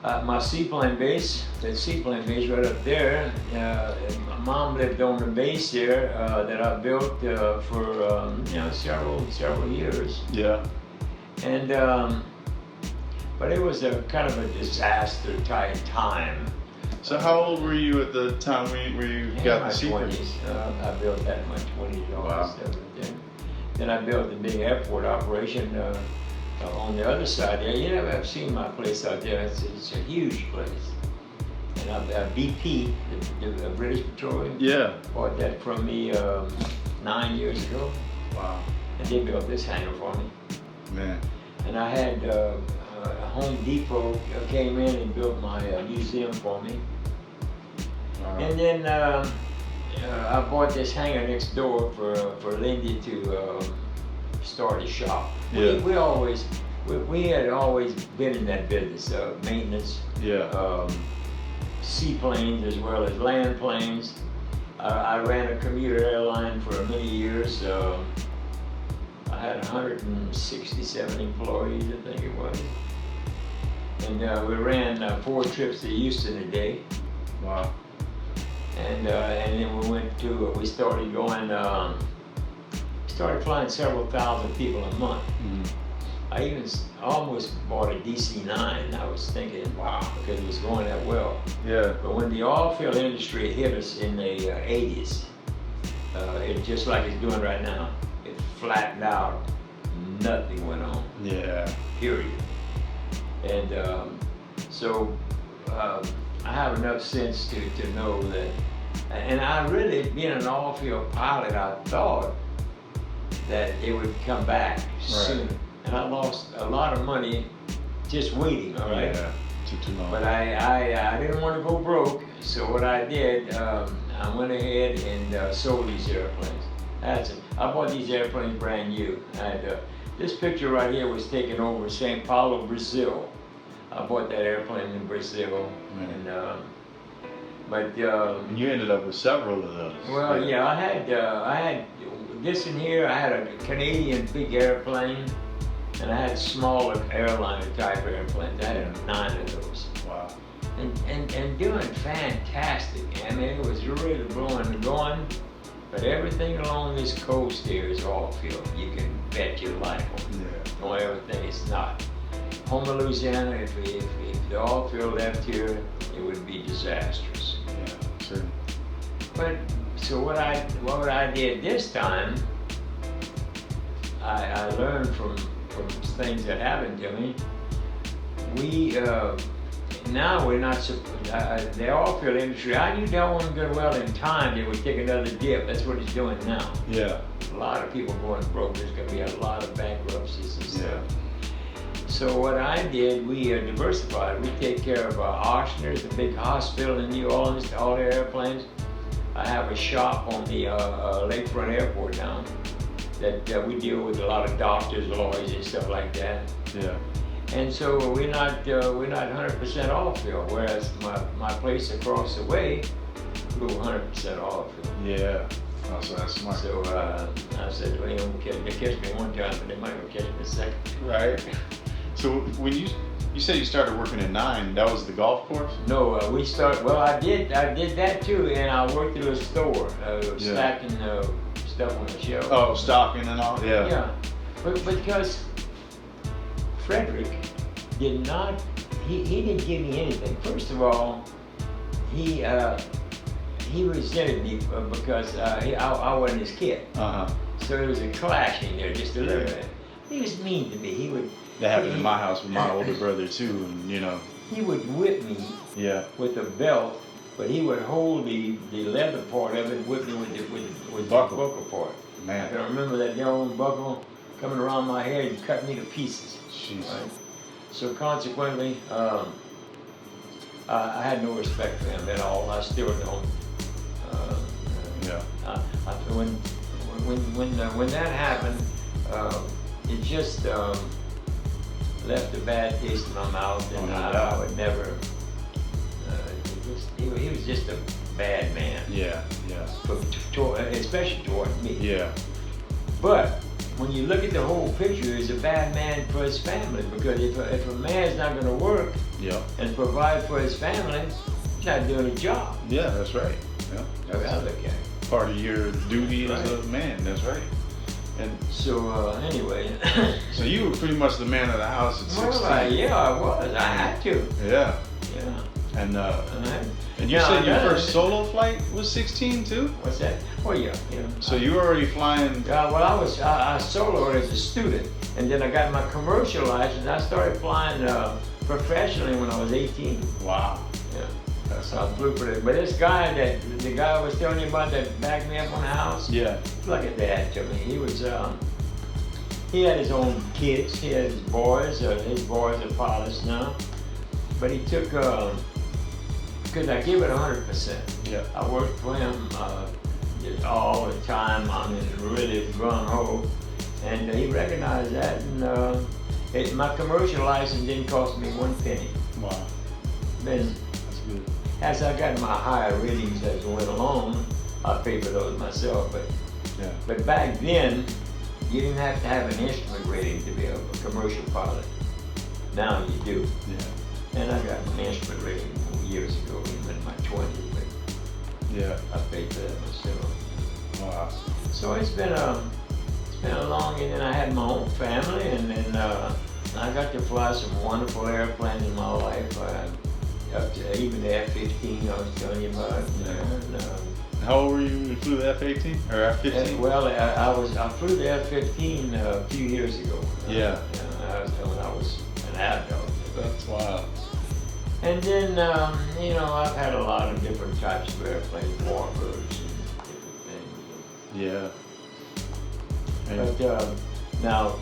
E: my seaplane base. The seaplane base right up there. My mom lived on the base there that I built for several years.
A: Yeah.
E: And but it was a kind of a disaster type time.
A: So how old were you at the time where you got the seaplane?
E: 20s. I built that much, 20 dollars.
A: Wow.
E: Then I built the big airport operation on the other side there. You never have seen my place out there. It's a huge place. And BP, the British Petroleum,
A: Yeah.
E: bought that from me 9 years ago.
A: Wow.
E: And they built this hangar for me.
A: Man.
E: And I had Home Depot came in and built my museum for me.
A: Wow.
E: And then I bought this hangar next door for Lindy to start a shop.
A: Yeah.
E: We had always been in that business, maintenance,
A: Yeah.
E: seaplanes as well as land planes. I ran a commuter airline for many years. I had 167 employees, I think it was. And we ran 4 trips to Houston a day.
A: Wow.
E: And then we started going, started flying several thousand people a month.
A: Mm.
E: I even almost bought a DC-9. I was thinking, wow, because it was going that well.
A: Yeah.
E: But when the oil field industry hit us in the 80s, it just like it's doing right now, it flattened out. Nothing went on.
A: Yeah.
E: Period. And so I have enough sense to know that, and I really, being an oil field pilot, I thought that it would come back soon. And I lost a lot of money just waiting, all right?
A: Yeah. Too long.
E: But I didn't want to go broke, so what I did, I went ahead and sold these airplanes. I bought these airplanes brand new. This picture right here was taken over Sao Paulo, Brazil. I bought that airplane in Brazil. And,
A: And you ended up with several of those.
E: well, yeah, I had this in here, I had a Canadian big airplane, and I had smaller airliner type airplanes. I had 9 of those.
A: Wow.
E: And doing fantastic. I mean, it was really blowing and going. But everything along this coast here is all field. You can bet your life on it.
A: Yeah.
E: Don't ever think it's not. Home in Louisiana, if the oil field left here, it would be disastrous.
A: Yeah, sure.
E: But so what I did this time, I learned from things that happened to me. We now we're not the oil field industry. I knew that wasn't good. Well, in time they would take another dip. That's what it's doing now.
A: Yeah.
E: A lot of people going broke. There's going to be a lot of bankruptcies and stuff.
A: Yeah.
E: So what I did, we diversified. We take care of Ochsner's, the big hospital in New Orleans, all their airplanes. I have a shop on the Lakefront Airport now that we deal with a lot of doctors, lawyers, and stuff like that.
A: Yeah.
E: And so we're not 100% oil field, whereas my place across the way, we were 100% oil field.
A: Yeah. Oh, so that's smart.
E: So I said, well, they catch me one time, but they might go catch me a second.
A: Right. So when you said you started working at 9, that was the golf course?
E: No, I did that too, and I worked at a store, stacking stuff on the shelf.
A: Oh, stocking and all? Yeah.
E: Yeah, but because Frederick did not, he didn't give me anything. First of all, he resented me because I wasn't his kid.
A: Uh-huh.
E: So there was a clash in there just a little bit. He was mean to me.
A: That happened in my house with my older brother too, and
E: he would whip me with a belt, but he would hold the leather part of it and whip me with the buckle part.
A: Man.
E: I can remember that old buckle coming around my head and cut me to pieces.
A: Jeez.
E: Right? So consequently, I had no respect for him at all. I still don't. When that happened, it just left a bad taste in my mouth, and I would never. He was just a bad man.
A: Yeah.
E: Especially toward me.
A: Yeah.
E: But when you look at the whole picture, he's a bad man for his family, because if a man's not going to work and provide for his family, he's not doing a job.
A: Yeah, that's right. Yeah.
E: That's how I look at it.
A: Part of your duty as a man. That's right. And
E: so anyway.
A: So you were pretty much the man of the house at 16.
E: Well, I was. I had to.
A: Yeah.
E: Yeah.
A: And you said your first solo flight was 16 too?
E: What's that? Oh yeah.
A: So you were already flying?
E: Well, I soloed as a student, and then I got my commercial license. I started flying professionally when I was 18.
A: Wow.
E: Yeah. So I flew for it. But this guy the guy I was telling you about that backed me up on the house.
A: Yeah.
E: Look at that to me. He was he had his own kids. He had his boys. His boys are pilots now. But he took because I give it 100%.
A: Yeah.
E: I worked for him all the time. I mean, really gung ho, and he recognized that. And my commercial license didn't cost me 1 penny.
A: Wow.
E: Then,
A: that's good.
E: As I got my higher ratings as I went along, I paid for those myself. But back then, you didn't have to have an instrument rating to be a commercial pilot. Now you do.
A: Yeah.
E: And I got an instrument rating years ago, even in my 20s, but I paid for that myself.
A: Wow.
E: So it's been a long, and then I had my own family, and then I got to fly some wonderful airplanes in my life, up to even the F-15 I was telling you about.
A: How old were you when you flew the F-18 or F-15?
E: Well, I flew the F-15 a few years ago.
A: Yeah.
E: When I was an adult.
A: That's wild.
E: And then, I've had a lot of different types of airplanes, Walkers and different things.
A: Yeah.
E: But now,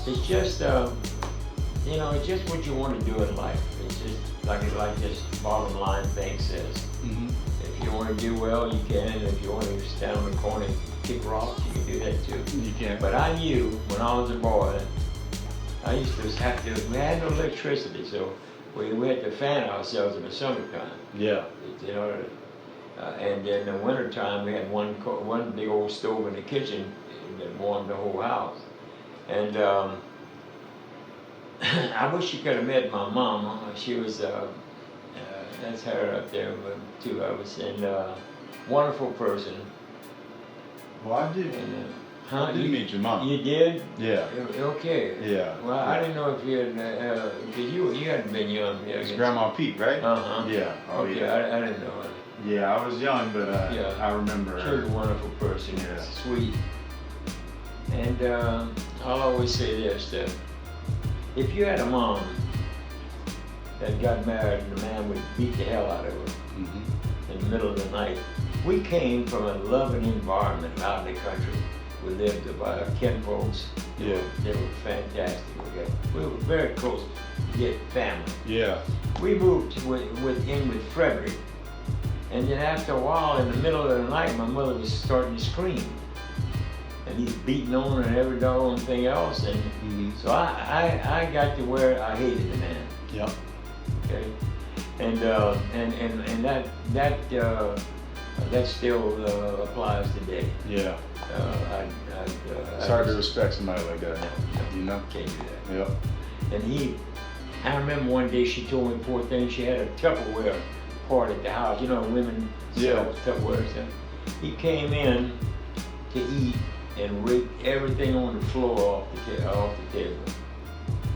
E: it's just, it's just what you want to do in life. It's just like this bottom line thing says.
A: Mm-hmm.
E: If you want to do well, you can. And if you want to stand on the corner and kick rocks, you can do that too.
A: You can.
E: But I knew when I was a boy, I used to we had no electricity, so we had to fan ourselves in the summertime.
A: Yeah.
E: And in the wintertime, we had one big old stove in the kitchen that warmed the whole house. And I wish you could have met my mom. She was, that's her up there, with two of us, and wonderful person.
A: Well, I did.
E: And,
A: I did meet your mom.
E: You did?
A: Yeah.
E: Okay.
A: Yeah.
E: Well,
A: yeah.
E: I didn't know if you had, because you hadn't been young. Yeah,
A: It's Grandma Pete, right?
E: Uh-huh.
A: Yeah. Oh,
E: okay,
A: yeah.
E: I didn't know her.
A: Yeah, I was young, but
E: Yeah.
A: I remember
E: She
A: her.
E: was a wonderful person,
A: Yeah.
E: sweet. And I'll always say this, that if you had a mom that got married and the man would beat the hell out of her in the middle of the night, we came from a loving environment out in the country. We lived about our kinfolks.
A: Yeah.
E: They were fantastic. We were very close, yet family.
A: Yeah.
E: We moved in with Frederick, and then after a while, in the middle of the night, my mother was starting to scream. And he's beating on her and every doggone thing else, and so I got to where I hated the man.
A: Yep.
E: Okay, and that still applies today.
A: Yeah.
E: I
A: It's hard to respect somebody like that. You know?
E: Can't do that.
A: Yep.
E: And I remember one day she told me, poor thing, she had a Tupperware party at the house. You know, women sell Tupperware stuff. He came in to eat and raked everything on the floor off the table.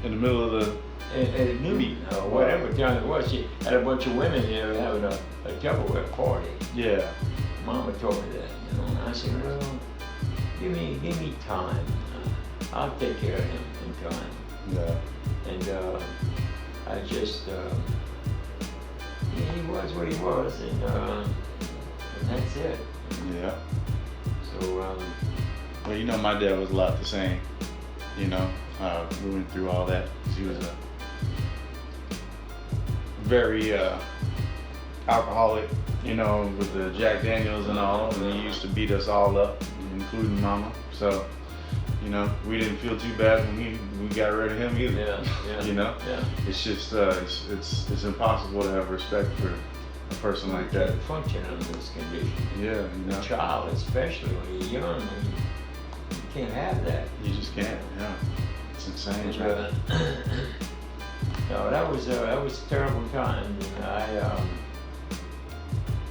A: In the middle of the.
E: At noon, or whatever time it was, she had a bunch of women there having a Tupperware party.
A: Yeah.
E: Mama told me that, you know, and I said, well, give me time. I'll take care of him in time.
A: Yeah.
E: And I just, he was what he was, and that's it.
A: Yeah.
E: So,
A: Well, you know, my dad was a lot the same. You know, we went through all that. He was a very alcoholic, you know, with the Jack Daniels and all, and he used to beat us all up, including Mama. So, you know, we didn't feel too bad when we got rid of him either.
E: yeah.
A: You know,
E: Yeah.
A: it's just it's impossible to have respect for a person like that.
E: Can't function under this condition.
A: Yeah, you know,
E: A child, especially when you're young, you can't have that.
A: you just can't. Yeah, it's insane.
E: And, no, that was a terrible time. And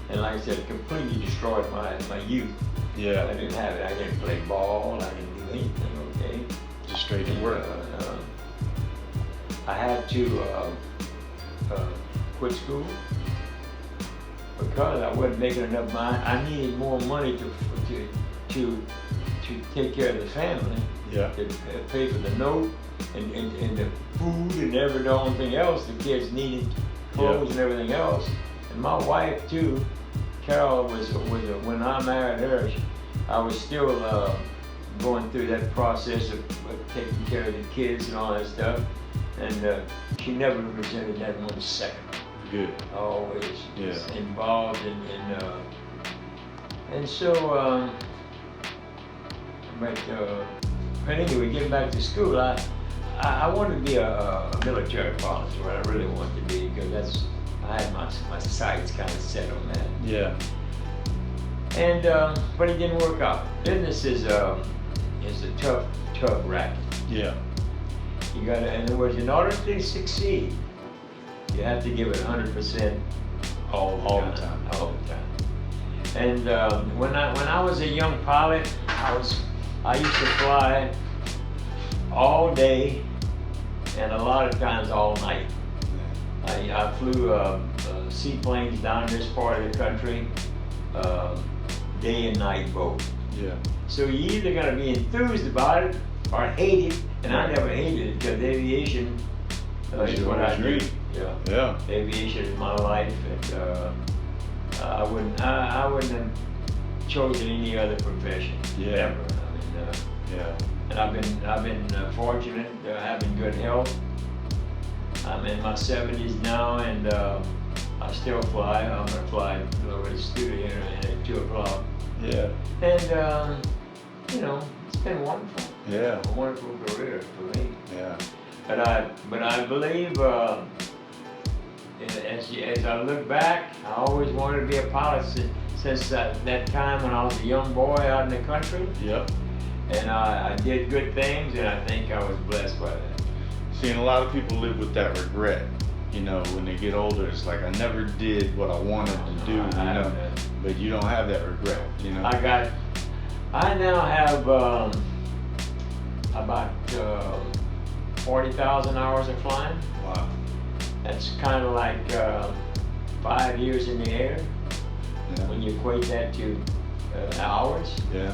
E: and like I said, it completely destroyed my youth.
A: Yeah,
E: I didn't have it. I didn't play ball. I didn't do anything. Okay.
A: just straight to work.
E: I had to quit school because I wasn't making enough money. I needed more money to take care of the family.
A: Yeah.
E: To pay for the note and the food and every darn thing else. The kids needed clothes and everything else. And my wife too, Carol, was when I married her, I was still going through that process of taking care of the kids and all that stuff. And she never resented that 1 second.
A: Good.
E: Always
A: Yeah.
E: involved and so but anyway, getting back to school, I wanted to be a military pilot, is what I really wanted to be, because I had my sights kind of set on that.
A: Yeah.
E: And but it didn't work out. Business is a tough racket.
A: Yeah.
E: You got to, in other words, in order to succeed, you have to give it 100% all the time. And when I was a young pilot, I used to fly all day and a lot of times all night. I flew seaplanes down this part of the country, day and night both.
A: Yeah.
E: So you're either going to be enthused about it or hate it, and I never hated it because aviation is what I do. Yeah.
A: Yeah.
E: Aviation is my life, and I wouldn't have chosen any other profession.
A: Yeah.
E: Ever. I mean,
A: Yeah.
E: and I've been fortunate having good health. I'm in my 70s now, and I still fly. I'm gonna fly over to the studio here at 2 o'clock.
A: Yeah.
E: And you know, it's been wonderful.
A: Yeah.
E: A wonderful career for me.
A: Yeah.
E: But I believe as I look back, I always wanted to be a pilot since that time when I was a young boy out in the country.
A: Yep.
E: And I did good things, and I think I was blessed by that.
A: Seeing a lot of people live with that regret, you know, when they get older. It's like, I never did what I wanted to do, you know, but you don't have that regret, you know.
E: I now have about 40,000 hours of flying.
A: Wow.
E: That's kind of like 5 years in the air, when you equate that to hours.
A: Yeah.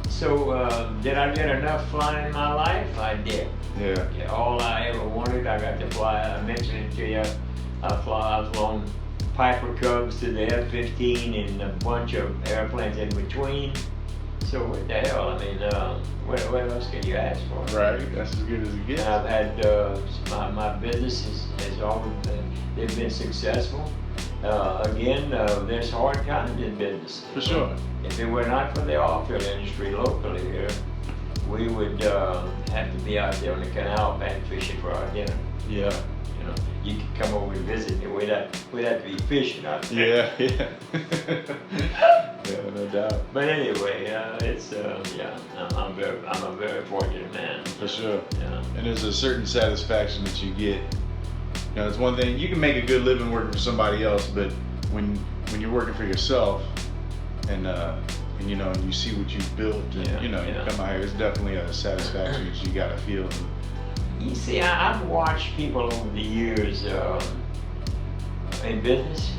E: So did I get enough flying in my life? I did.
A: Yeah.
E: All I ever wanted, I got to fly. I mentioned it to you. I've flown Piper Cubs to the F-15 and a bunch of airplanes in between. So what the hell? I mean, what else can you ask for?
A: Right. That's as good as it gets.
E: And I've had my business has always they've been successful. Again, there's hard times in business.
A: For sure.
E: If it were not for the oil-field industry locally here, we would have to be out there on the canal bank fishing for our dinner.
A: Yeah.
E: You know, you could come over and visit me. We'd have to be fishing out there.
A: Yeah. Yeah, no doubt.
E: But anyway, it's I'm a very fortunate man.
A: For sure.
E: Yeah.
A: And there's a certain satisfaction that you get. You know, it's one thing, you can make a good living working for somebody else, but when you're working for yourself and you know, you see what you've built and you know, you come out here, it's definitely a satisfaction that you gotta feel.
E: You see, I've watched people over the years in business,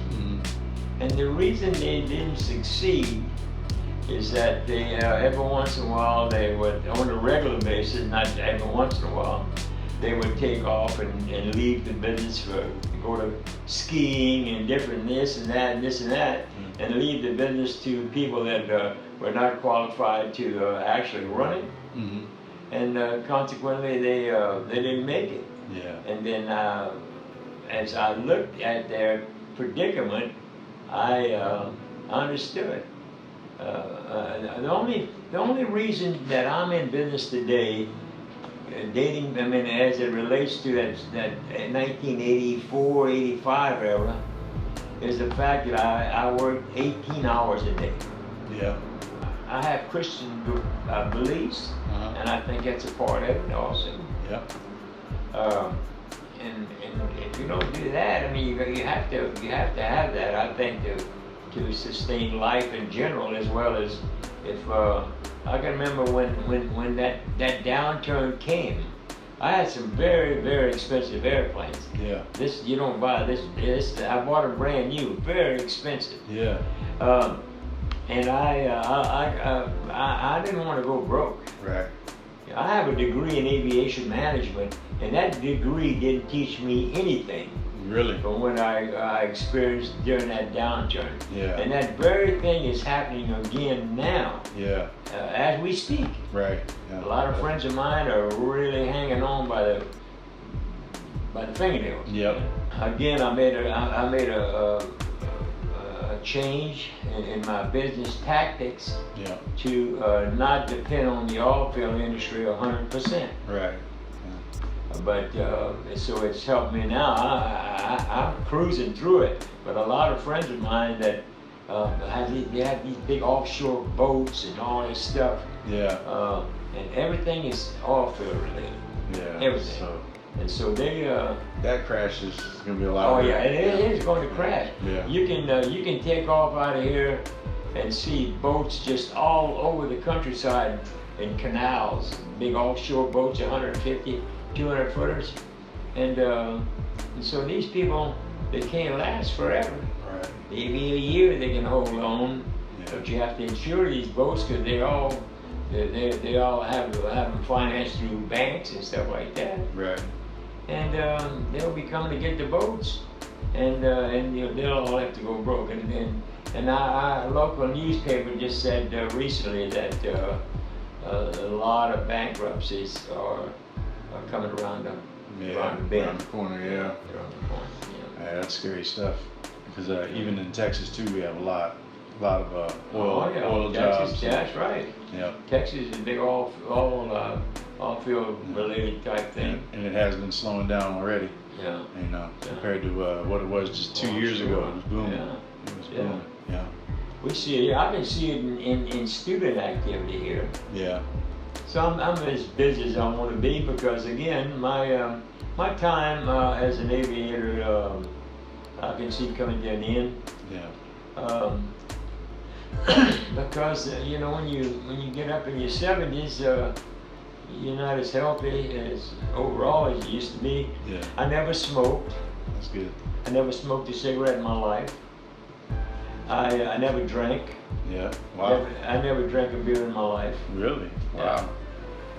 E: and the reason they didn't succeed is that they every once in a while they would, on a regular basis, not every once in a while, they would take off and leave the business to go to skiing and different this and that and this and that, and leave the business to people that were not qualified to actually run it. And consequently, they didn't make it.
A: Yeah.
E: And then as I looked at their predicament, I understood. The only reason that I'm in business today, dating, I mean, as it relates to that 1984, 85 era, is the fact that I worked 18 hours a day.
A: Yeah.
E: I have Christian beliefs, and I think that's a part of it also.
A: Yeah.
E: And if you don't do that, I mean, you have to have that, I think, to sustain life in general, as well as if I can remember when that downturn came. I had some very, very expensive airplanes.
A: Yeah.
E: This, you don't buy this. I bought them brand new, very expensive.
A: Yeah.
E: And I didn't want to go broke.
A: Right.
E: I have a degree in aviation management, and that degree didn't teach me anything.
A: Really?
E: From what I experienced during that downturn.
A: Yeah.
E: And that very thing is happening again now.
A: Yeah.
E: As we speak.
A: Right. Yeah.
E: A lot of friends of mine are really hanging on by the fingernails.
A: Yep.
E: Again, I made a change in my business tactics to not depend on the oil field industry 100%.
A: Right.
E: But so it's helped me now. I'm cruising through it. But a lot of friends of mine that they have these big offshore boats and all this stuff.
A: Yeah.
E: And everything is oil field related.
A: Yeah.
E: Everything. And so they
A: that crash is gonna be a lot.
E: Oh yeah, it is going to crash.
A: Yeah.
E: You can take off out of here and see boats just all over the countryside in canals, big offshore boats, 150, 200 footers, and so these people, they can't last forever.
A: Right.
E: Maybe a year they can hold on, but you have to insure these boats because they all have them financed through banks and stuff like that.
A: Right.
E: And they'll be coming to get the boats, and they'll all have to go broke. And our local newspaper just said recently that a lot of bankruptcies are coming around the bend.
A: Around the corner. Yeah.
E: They're on the corner. Yeah.
A: Yeah, that's scary stuff. Because even in Texas too, we have a lot of oil
E: Texas,
A: jobs.
E: That's right.
A: Yeah.
E: Texas is a big oil field related type thing.
A: And it has been slowing down already.
E: Yeah.
A: You know, compared to what it was just 2 years ago. It was booming.
E: Yeah.
A: It was booming. Yeah.
E: We see it. I can see it in student activity here.
A: Yeah.
E: So I'm as busy as I want to be because again, my time as an aviator, I can see coming to an end.
A: Yeah.
E: Because you know when you get up in your 70s, you're not as healthy as overall as you used to be.
A: Yeah.
E: I never smoked.
A: That's good.
E: I never smoked a cigarette in my life. I never drank.
A: Yeah. Wow.
E: I never drank a beer in my life.
A: Really? Wow.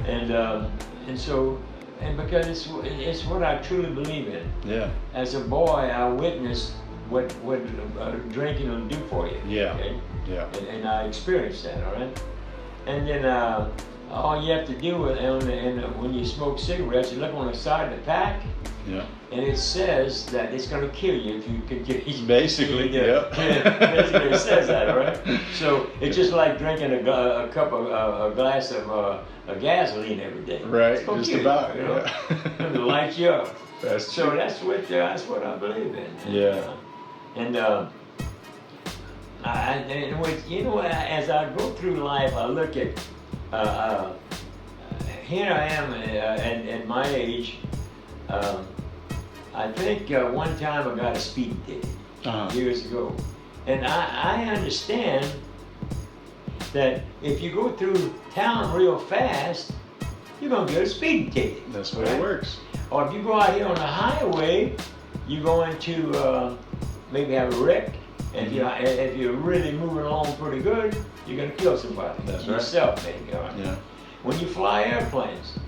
E: And so because it's what I truly believe in.
A: Yeah.
E: As a boy, I witnessed what drinking will do for you.
A: Yeah.
E: Okay?
A: Yeah.
E: And I experienced that. All right. And then all you have to do when you smoke cigarettes, you look on the side of the pack.
A: Yeah.
E: And it says that it's going to kill you if you continue.
A: Basically, yeah.
E: Basically, it says that, right? So it's just like drinking a glass of gasoline every day.
A: Right,
E: It's gonna
A: just
E: kill
A: about.
E: You, you know?
A: Yeah.
E: It'll light you up.
A: That's
E: So
A: true.
E: that's what I believe in.
A: Yeah.
E: And you know, as I go through life, I look at here I am at my age. I think one time I got a speeding ticket years ago, and I understand that if you go through town real fast, you're gonna get a speeding ticket.
A: That's the way it works.
E: Or if you go out here on the highway, you're going to maybe have a wreck. And if you're really moving along pretty good, you're gonna kill somebody.
A: That's right.
E: Yourself, maybe. All right?
A: Yeah.
E: When you fly airplanes,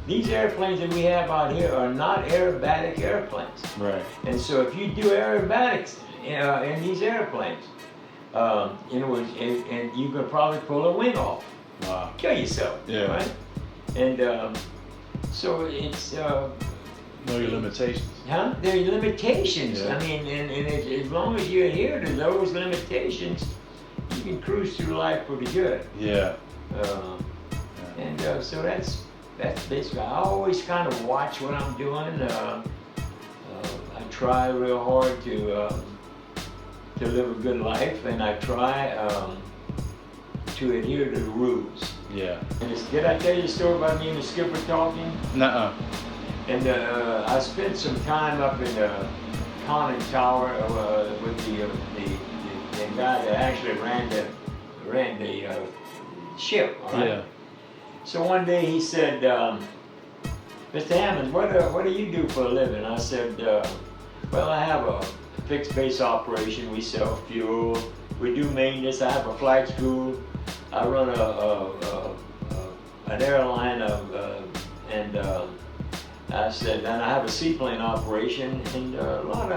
E: these airplanes that we have out here are not aerobatic airplanes.
A: Right.
E: And so if you do aerobatics in these airplanes, and you could probably pull a wing off,
A: Wow.
E: kill yourself.
A: Yeah.
E: Right? And so it's.
A: Know your limitations.
E: Huh? There are limitations.
A: Yeah.
E: I mean, and as long as you adhere to those limitations, you can cruise through life pretty good.
A: Yeah.
E: And so that's basically. I always kind of watch what I'm doing. I try real hard to live a good life, and I try to adhere to the rules.
A: Yeah.
E: And did I tell you the story about me and the skipper talking?
A: Nuh-uh.
E: And I spent some time up in the conning tower with the guy that actually ran the ship. All right?
A: Yeah.
E: So one day he said, "Mr. Hammonds, what do you do for a living?" I said, "Well, I have a fixed base operation. We sell fuel. We do maintenance. I have a flight school. I run an airline and." I said, and I have a seaplane operation and a lot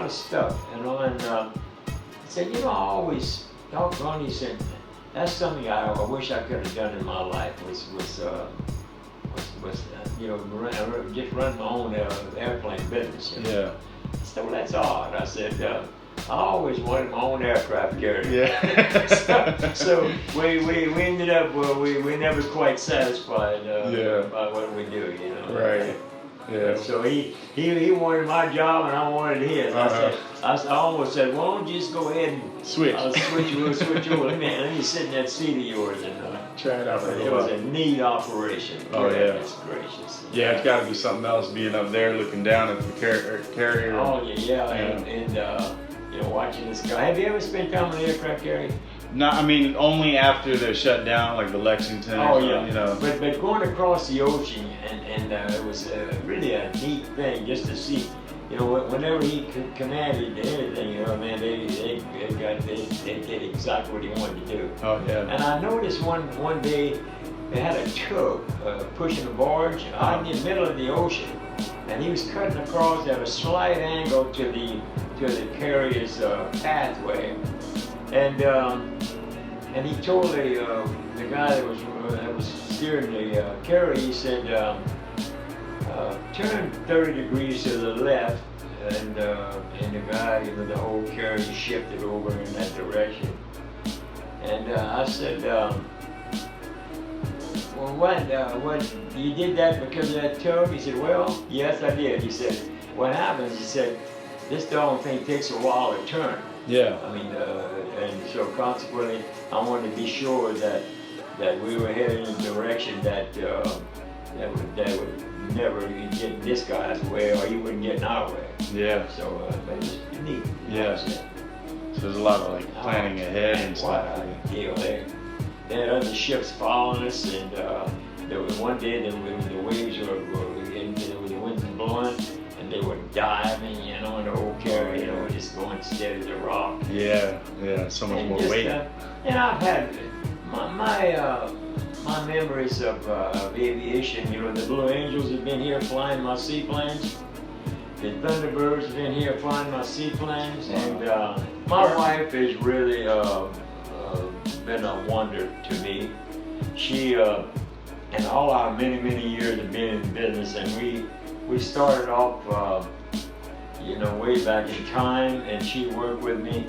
E: of stuff, you know. And I said, I always talk to him. He said, that's something I wish I could have done in my life was just run my own airplane business. You know?
A: Yeah.
E: So that's odd. I said, I always wanted my own aircraft carrier.
A: Yeah.
E: so we ended up we never quite satisfied by what we do, you know.
A: Right. Yeah.
E: So he wanted my job and I wanted his. I almost said, well, don't you just go ahead and
A: Switch.
E: We'll switch over. Let me sit in that seat of yours and
A: try it out for a
E: it
A: little
E: was
A: while.
E: a neat operation.
A: Oh, yeah.
E: Goodness gracious.
A: Yeah, it's got to be something else being up there looking down at the carrier.
E: Oh yeah. And watching this guy. Have you ever spent time on an aircraft carrier?
A: No, I mean only after they're shut down, like the Lexington.
E: Oh yeah.
A: You know.
E: But going across the ocean and it was really a neat thing just to see. Whenever he commanded anything, man, they did exactly what he wanted to do.
A: Oh yeah.
E: And I noticed one day they had a tug pushing a barge out in the middle of the ocean, and he was cutting across at a slight angle to the carrier's pathway, and he told the guy that was steering the carrier, he said, turn 30 degrees to the left, and the guy, the whole carrier shifted over in that direction. And I said, well, what, you did that because of that tug? He said, well, yes, I did. He said, what happens, he said, this darn thing takes a while to turn.
A: Yeah.
E: I mean, and so consequently, I wanted to be sure that we were headed in a direction that would never get in this guy's way, or he wouldn't get in our way.
A: Yeah.
E: So, but it's neat.
A: Yeah. So there's a lot of like planning ahead and stuff.
E: Deal there. They had other ships following us, and there was one day that when the waves were getting, with the winds blowing, and they were diving, you know, in the old carrier, you know, just going steady as a rock.
A: Yeah. So much more weight.
E: And I've had my memories of aviation. You know, the Blue Angels have been here flying my seaplanes. The Thunderbirds have been here flying my seaplanes, and my wife has really been a wonder to me. She, in all our many years of being in business, and we started off, you know, way back in time, and she worked with me.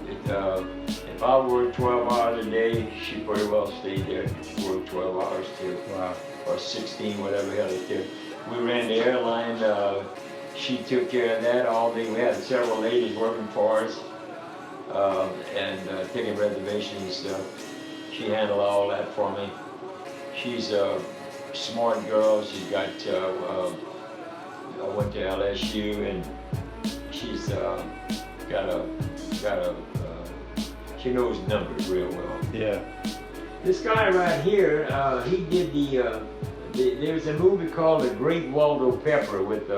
E: If I worked 12 hours a day, she pretty well stayed there. She worked 12 hours too. Wow. Or 16, whatever the hell it did. We ran the airline. She took care of that all day. We had several ladies working for us and taking reservations and stuff. She handled all that for me. She's a smart girl. She's got, I went to LSU, and she's she knows numbers real well.
A: Yeah.
E: This guy right here, he did there's a movie called The Great Waldo Pepper with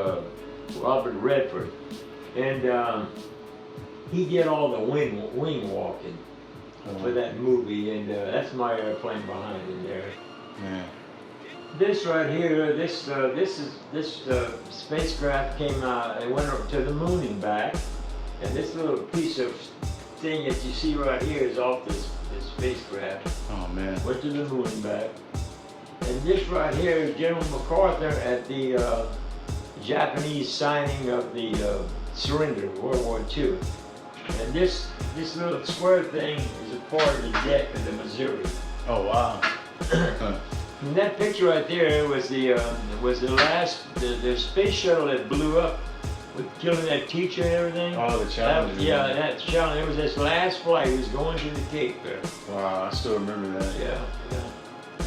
E: Robert Redford, and he did all the wing walking for that movie, and that's my airplane behind him there.
A: Yeah.
E: This right here, this spacecraft came out and went up to the moon and back, and this little piece of thing that you see right here is off this spacecraft.
A: Oh man.
E: Went to the moon and back. And this right here is General MacArthur at the Japanese signing of the surrender of World War II. And this little square thing is a part of the deck of the Missouri.
A: Oh wow.
E: And that picture right there was the last the space shuttle that blew up with killing that teacher and everything.
A: Oh, the challenge.
E: That challenge. It was his last flight. He was going to the Cape there.
A: Wow, I still remember that.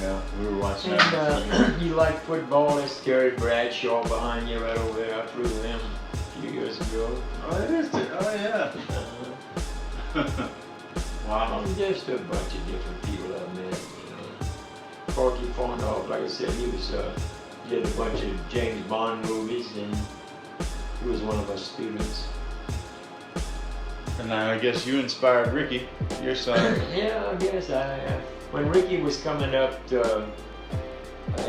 A: Yeah, we were watching that.
E: And you like football? That's Terry Bradshaw behind you right over there. I flew with him a few years ago.
A: Oh, it is. Oh, yeah. Wow.
E: Just a bunch of different people I met. Corky Farnoff, like I said, he did a bunch of James Bond movies, and he was one of our students.
A: And I guess you inspired Ricky, your son.
E: Yeah, I guess when Ricky was coming up, he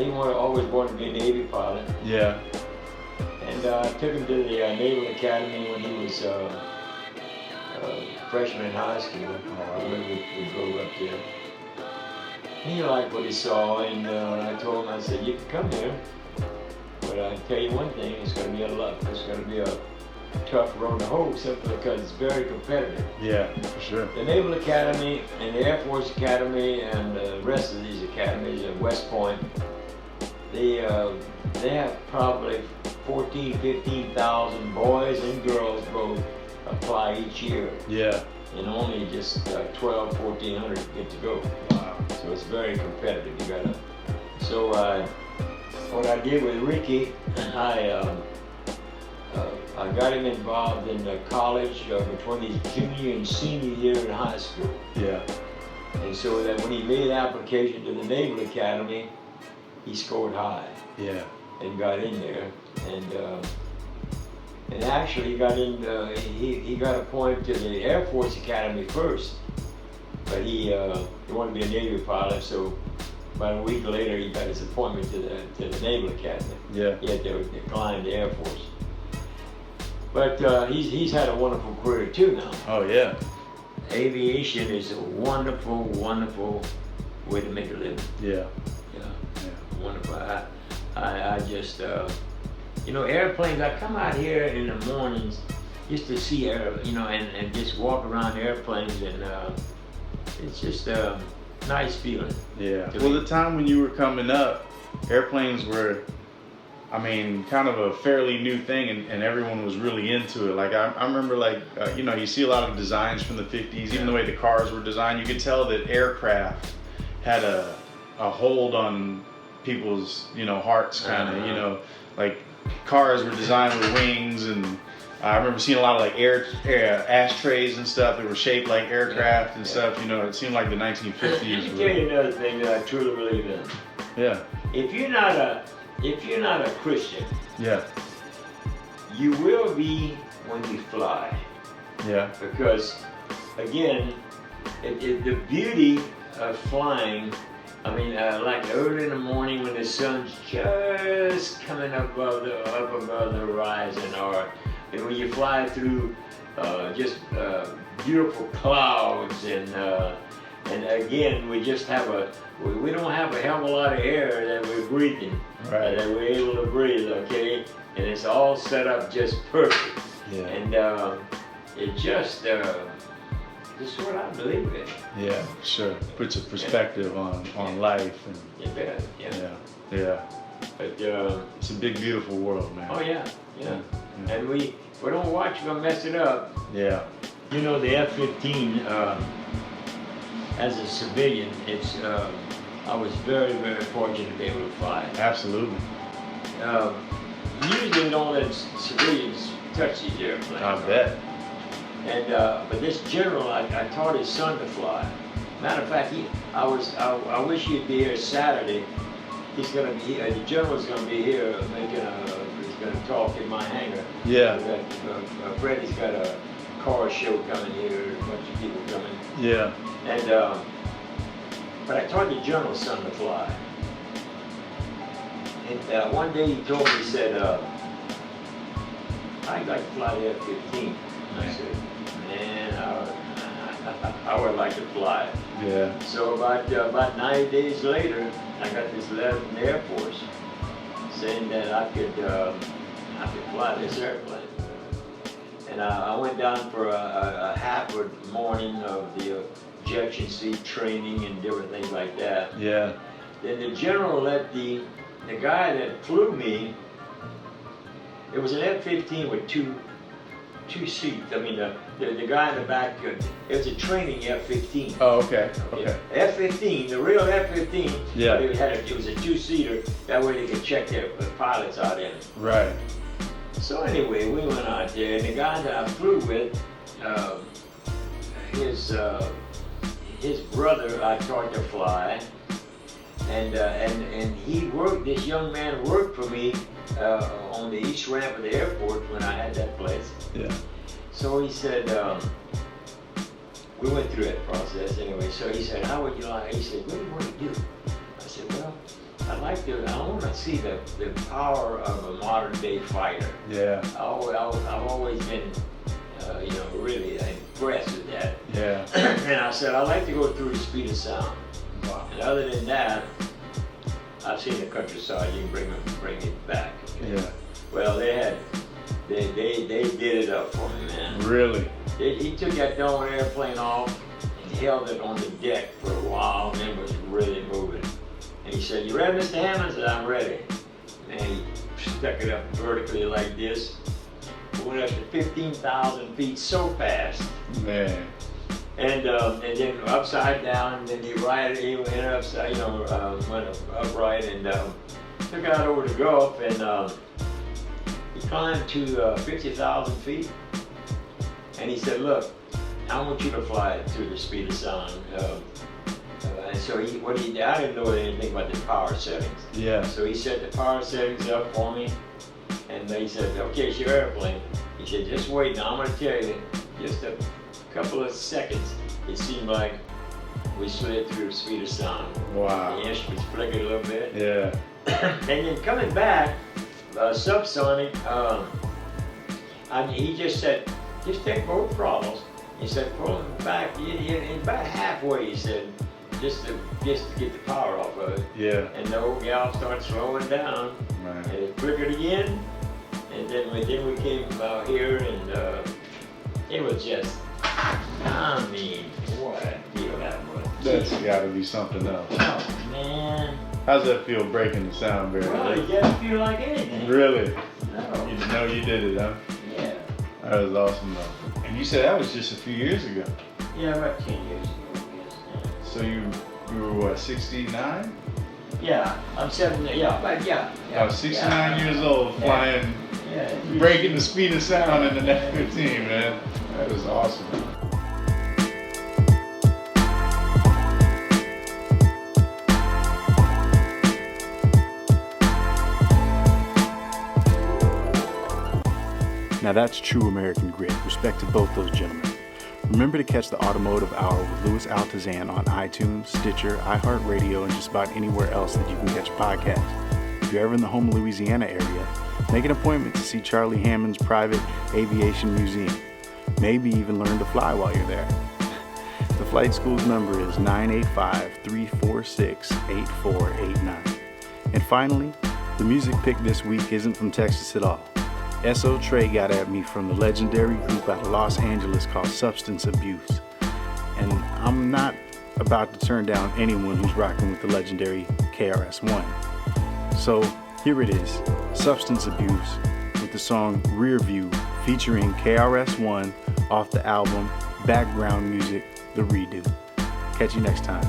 E: always wanted to be a Navy pilot.
A: Yeah.
E: And I took him to the Naval Academy when he was a freshman in high school. We drove up there. He liked what he saw, and I told him, I said, you can come here, but I tell you one thing, it's going to be it's going to be a tough road to hoe, simply because it's very competitive.
A: Yeah, for sure.
E: The Naval Academy and the Air Force Academy and the rest of these academies at West Point, they have probably 14,000, 15,000 boys and girls both apply each year.
A: Yeah.
E: And only just 1,400 get to go.
A: Wow.
E: So it's very competitive. You gotta. So what I did with Ricky, I got him involved in the college between his junior and senior year in high school.
A: Yeah.
E: And so that when he made application to the Naval Academy, he scored high.
A: Yeah.
E: And got in there, and actually he got in. He got appointed to the Air Force Academy first, but he wanted to be a Navy pilot. So about a week later, he got his appointment to the Naval Academy.
A: Yeah.
E: He had to decline the Air Force. But he's had a wonderful career too now.
A: Oh yeah.
E: Aviation is a wonderful, wonderful way to make a living.
A: Yeah.
E: Yeah. Wonderful. I just, airplanes, I come out here in the mornings just to see and just walk around airplanes, and it's just a nice feeling.
A: Yeah. Well, the time when you were coming up, airplanes were I mean, kind of a fairly new thing, and everyone was really into it. Like I remember, like you know, you see a lot of designs from the 50s, even the way the cars were designed. You could tell that aircraft had a hold on people's, you know, hearts, kind of. You know, like cars were designed with wings, and I remember seeing a lot of like ashtrays and stuff that were shaped like aircraft and stuff. You know, it seemed like the 1950s.
E: Let me tell you another thing that I truly believe in.
A: Yeah.
E: If you're not a Christian,
A: Yeah.
E: you will be when you fly.
A: Yeah.
E: Because, again, the beauty of flying, I mean, like early in the morning when the sun's just coming up above the horizon, or when you fly through just beautiful clouds, and again, we don't have a hell of a lot of air that we're breathing,
A: Right.
E: that we're able to breathe, okay? And it's all set up just perfect.
A: Yeah.
E: And it just this is what I believe in.
A: Yeah, sure. Puts a perspective on life, and yeah.
E: But
A: It's a big, beautiful world, man.
E: oh yeah. And we don't watch, we're gonna mess it up.
A: Yeah.
E: You know, the F-15, as a civilian, I was very, very fortunate to be able to fly.
A: Absolutely.
E: Usually don't let civilians touch these airplanes.
A: I bet.
E: And but this general, I taught his son to fly. Matter of fact, I wish he'd be here Saturday. He's gonna be here. The general's gonna be here he's gonna talk in my hangar.
A: Yeah.
E: Freddie's got a car show coming here, a bunch of people coming.
A: Yeah.
E: And but I taught the general's son to fly. And one day he told me, he said, I'd like to fly the F-15. I said, man, I would like to fly.
A: Yeah.
E: So about 90 days later, I got this letter from the Air Force saying that I could fly this airplane. And I went down for a half a morning of the ejection seat training and different things like that.
A: Yeah.
E: Then the general let the guy that flew me, it was an F-15 with two seats. I mean, the guy in the back, it was a training F-15.
A: Oh, okay. Okay.
E: F-15, the real F-15.
A: Yeah.
E: But it was a two-seater. That way they could check the pilots out in it.
A: Right.
E: So anyway, we went out there, and the guy that I flew with, his brother I taught to fly, and he worked. This young man worked for me on the east ramp of the airport when I had that place.
A: Yeah.
E: So he said, we went through that process anyway. So he said, how would you like? He said, what do you want to do? I said, well, I want to see the power of a modern day fighter.
A: Yeah.
E: I've always been, really impressed with that.
A: Yeah.
E: And I said, I'd like to go through the speed of sound.
A: Wow.
E: And other than that, I've seen the countryside. You can bring it back. Okay?
A: Yeah.
E: Well, they did it up for me, man.
A: Really?
E: He took that darn airplane off and held it on the deck for a while, and then was really moving. And he said, "You ready, Mr. Hammonds?" I said, "I'm ready." And he stuck it up vertically like this. Went up to 15,000 feet so fast.
A: Man.
E: And then upside down, and then he went upside, went upright, and took out over the Gulf, and he climbed to 50,000 feet. And he said, "Look, I want you to fly it to the speed of sound." And so I didn't know anything about the power settings.
A: Yeah.
E: So he set the power settings up for me, and he said, "Okay, it's your airplane." He said, "Just wait. Now I'm going to tell you, just a couple of seconds, it seemed like we slid through the speed of sound."
A: Wow.
E: The instruments flickered a little bit.
A: Yeah.
E: And then coming back, subsonic, he just said, "Just take both throttles." He said, "Pull them back, about halfway," he said, just to get the power off of it.
A: Yeah.
E: And the old gal started slowing down,
A: Man.
E: and it flickered again. And then we came out here, and it was just, I mean, what a deal that was.
A: That's got to be something else.
E: Oh, man.
A: How's that feel breaking the sound barrier?
E: Well, it doesn't feel like anything.
A: Really?
E: No.
A: You know you did it, huh?
E: Yeah.
A: That was awesome though. And you said that was just a few years ago.
E: Yeah, about 10 years ago, yes.
A: So you were what, 69?
E: Yeah, I'm 70, yeah.
A: I was 69 years old flying,
E: Yeah.
A: breaking the speed of sound in an F-15, man. That was awesome. Now that's true American grit. Respect to both those gentlemen. Remember to catch the Automotive Hour with Louis Altazan on iTunes, Stitcher, iHeartRadio, and just about anywhere else that you can catch podcasts. If you're ever in the Houma, Louisiana area, make an appointment to see Charlie Hammonds' private aviation museum. Maybe even learn to fly while you're there. The flight school's number is 985-346-8489. And finally, the music pick this week isn't from Texas at all. S.O. Trey got at me from the legendary group out of Los Angeles called Substance Abuse. And I'm not about to turn down anyone who's rocking with the legendary KRS-One. So here it is, Substance Abuse with the song Rear View featuring KRS-One off the album Background Music, The Redo. Catch you next time.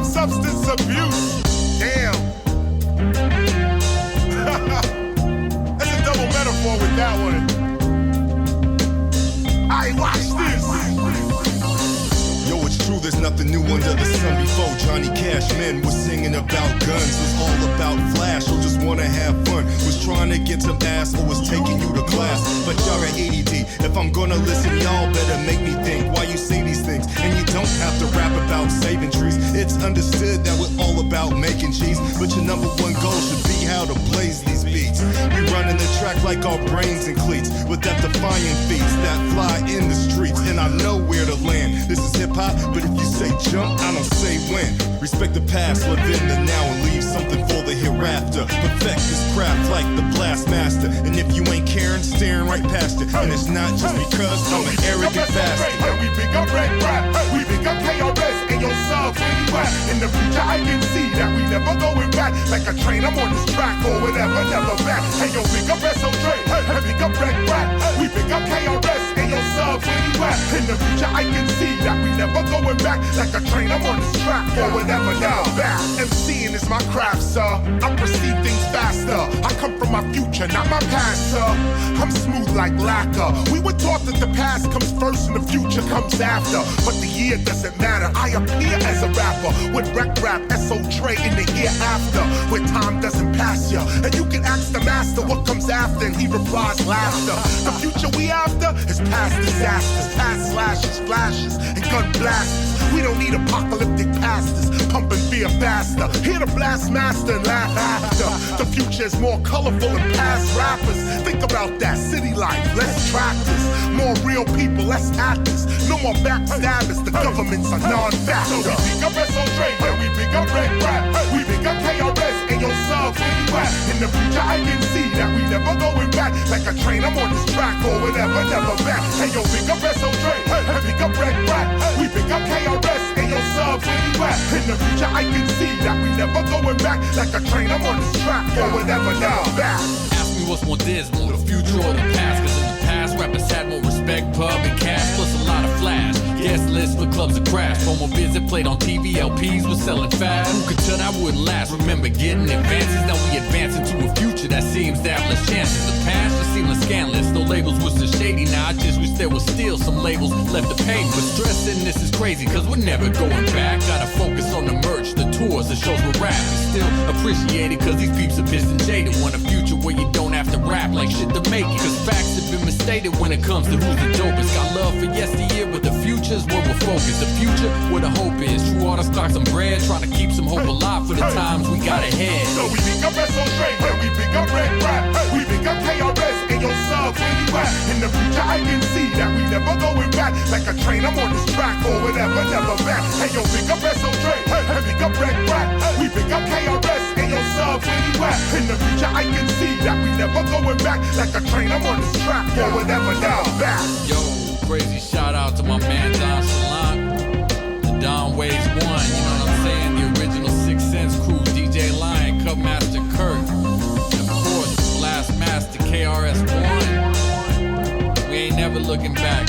F: Substance abuse. Damn. That's a double metaphor with that one. I watch this.
G: Yo, it's true, there's nothing new under the sun. Before Johnny Cash men was singing about guns, was all about flash or just wanna have fun, was trying to get some ass or was taking you to class. But y'all got ADD. If I'm gonna listen, y'all better make me think why you say these things. And you don't have to rap about saving trees. It's understood that we're all about making cheese, but your number one goal should be how to blaze these beats. We running the track like our brains and cleats, with that defying feats that fly in the streets. And I know where to land. This is hip-hop, but if you say jump, I don't say when. Respect the past, live in the now, and leave something for the hereafter. Perfect this craft like the blast master. And if you ain't caring, staring right past it. And it's not just because I'm an arrogant bastard.
F: We pick up red rap, we pick up KRS and your subs where you at. In the future I can see that we never going back. Like a train, I'm on this track or whatever, never back. Hey yo, pick up SO Trey, hey, pick up red rap, we pick up KRS and your subs where you at. In the future I can see that we never going back. Like a train, I'm on this track or whatever, never back. MCing is my craft, sir. I perceive things faster. I come from my future, not my past, sir. I'm smooth like lacquer. We were taught that the past comes first and the future comes after. But the year doesn't matter. I appear as a rapper with rec rap, SO Trey in the hereafter, where time doesn't pass ya. And you can ask the master what comes after, and he replies laughter. The future we after is past disasters, past slashes, flashes, and gun blasters. We don't need apocalyptic pastors pumping fear faster. Hear the blast master and laugh after. The future is more colorful than past rappers. Think about that, city life, less tractors, more real people, less actors. No more backstabbers, the government's a non-factor. So we pick up SO Trey, yeah, we pick up red rap, we pick up KRS and your subs where you at. In the future I can see that we never going back. Like a train, I'm on this track or whatever, never back. Hey yo, pick up SO Trey, hey, pick up red rap, we pick up KRS and your subs where you at. In the future I can see that we never going back. Like a train, I'm on this track or whatever, never back.
H: Ask me what's more dismal, the future or the past. Cause in the past, rappers had more respect, pub and cash, plus a lot of flash. Guest list for clubs that crash. Promo visit played on TV, LPs was selling fast. Who could tell that wouldn't last? Remember getting advances, now we advance into a future that seems to have less chances. The past just seemed scandalous, no labels was just shady. Now I just wish there was still some labels left to pay. But stressing this is crazy, cause we're never going back. Gotta focus on the merch, the tours, the shows with rap is still appreciated, cause these peeps are pissed and jaded. Want a future where you don't have to rap like shit to make it, cause facts have been misstated when it comes to who's the dopest. Got love for yesteryear, but the future's where we're focused. The future where the hope is. True artists clock some bread, trying to keep some hope alive for the times we got ahead.
F: So we pick up SO straight, and we pick up Red Rap. We pick up KRS and your subs, where you at? In the future I can see that we never going back. Like a train, I'm on this track for whatever, never back. Hey yo, pick up SO straight, and pick up Red Rap. We pick up KRS and your subs, where you at? In the future I can see that we never going back. Like a train, I'm on this track for whatever, never back.
H: Yo, crazy shout out to my man Don Salant. The Don Waves 1, you know what I'm saying? The original 6 Sense crew, DJ Lion, Cut Master Kurt. And of course, Blast Master KRS-One. We ain't never looking back.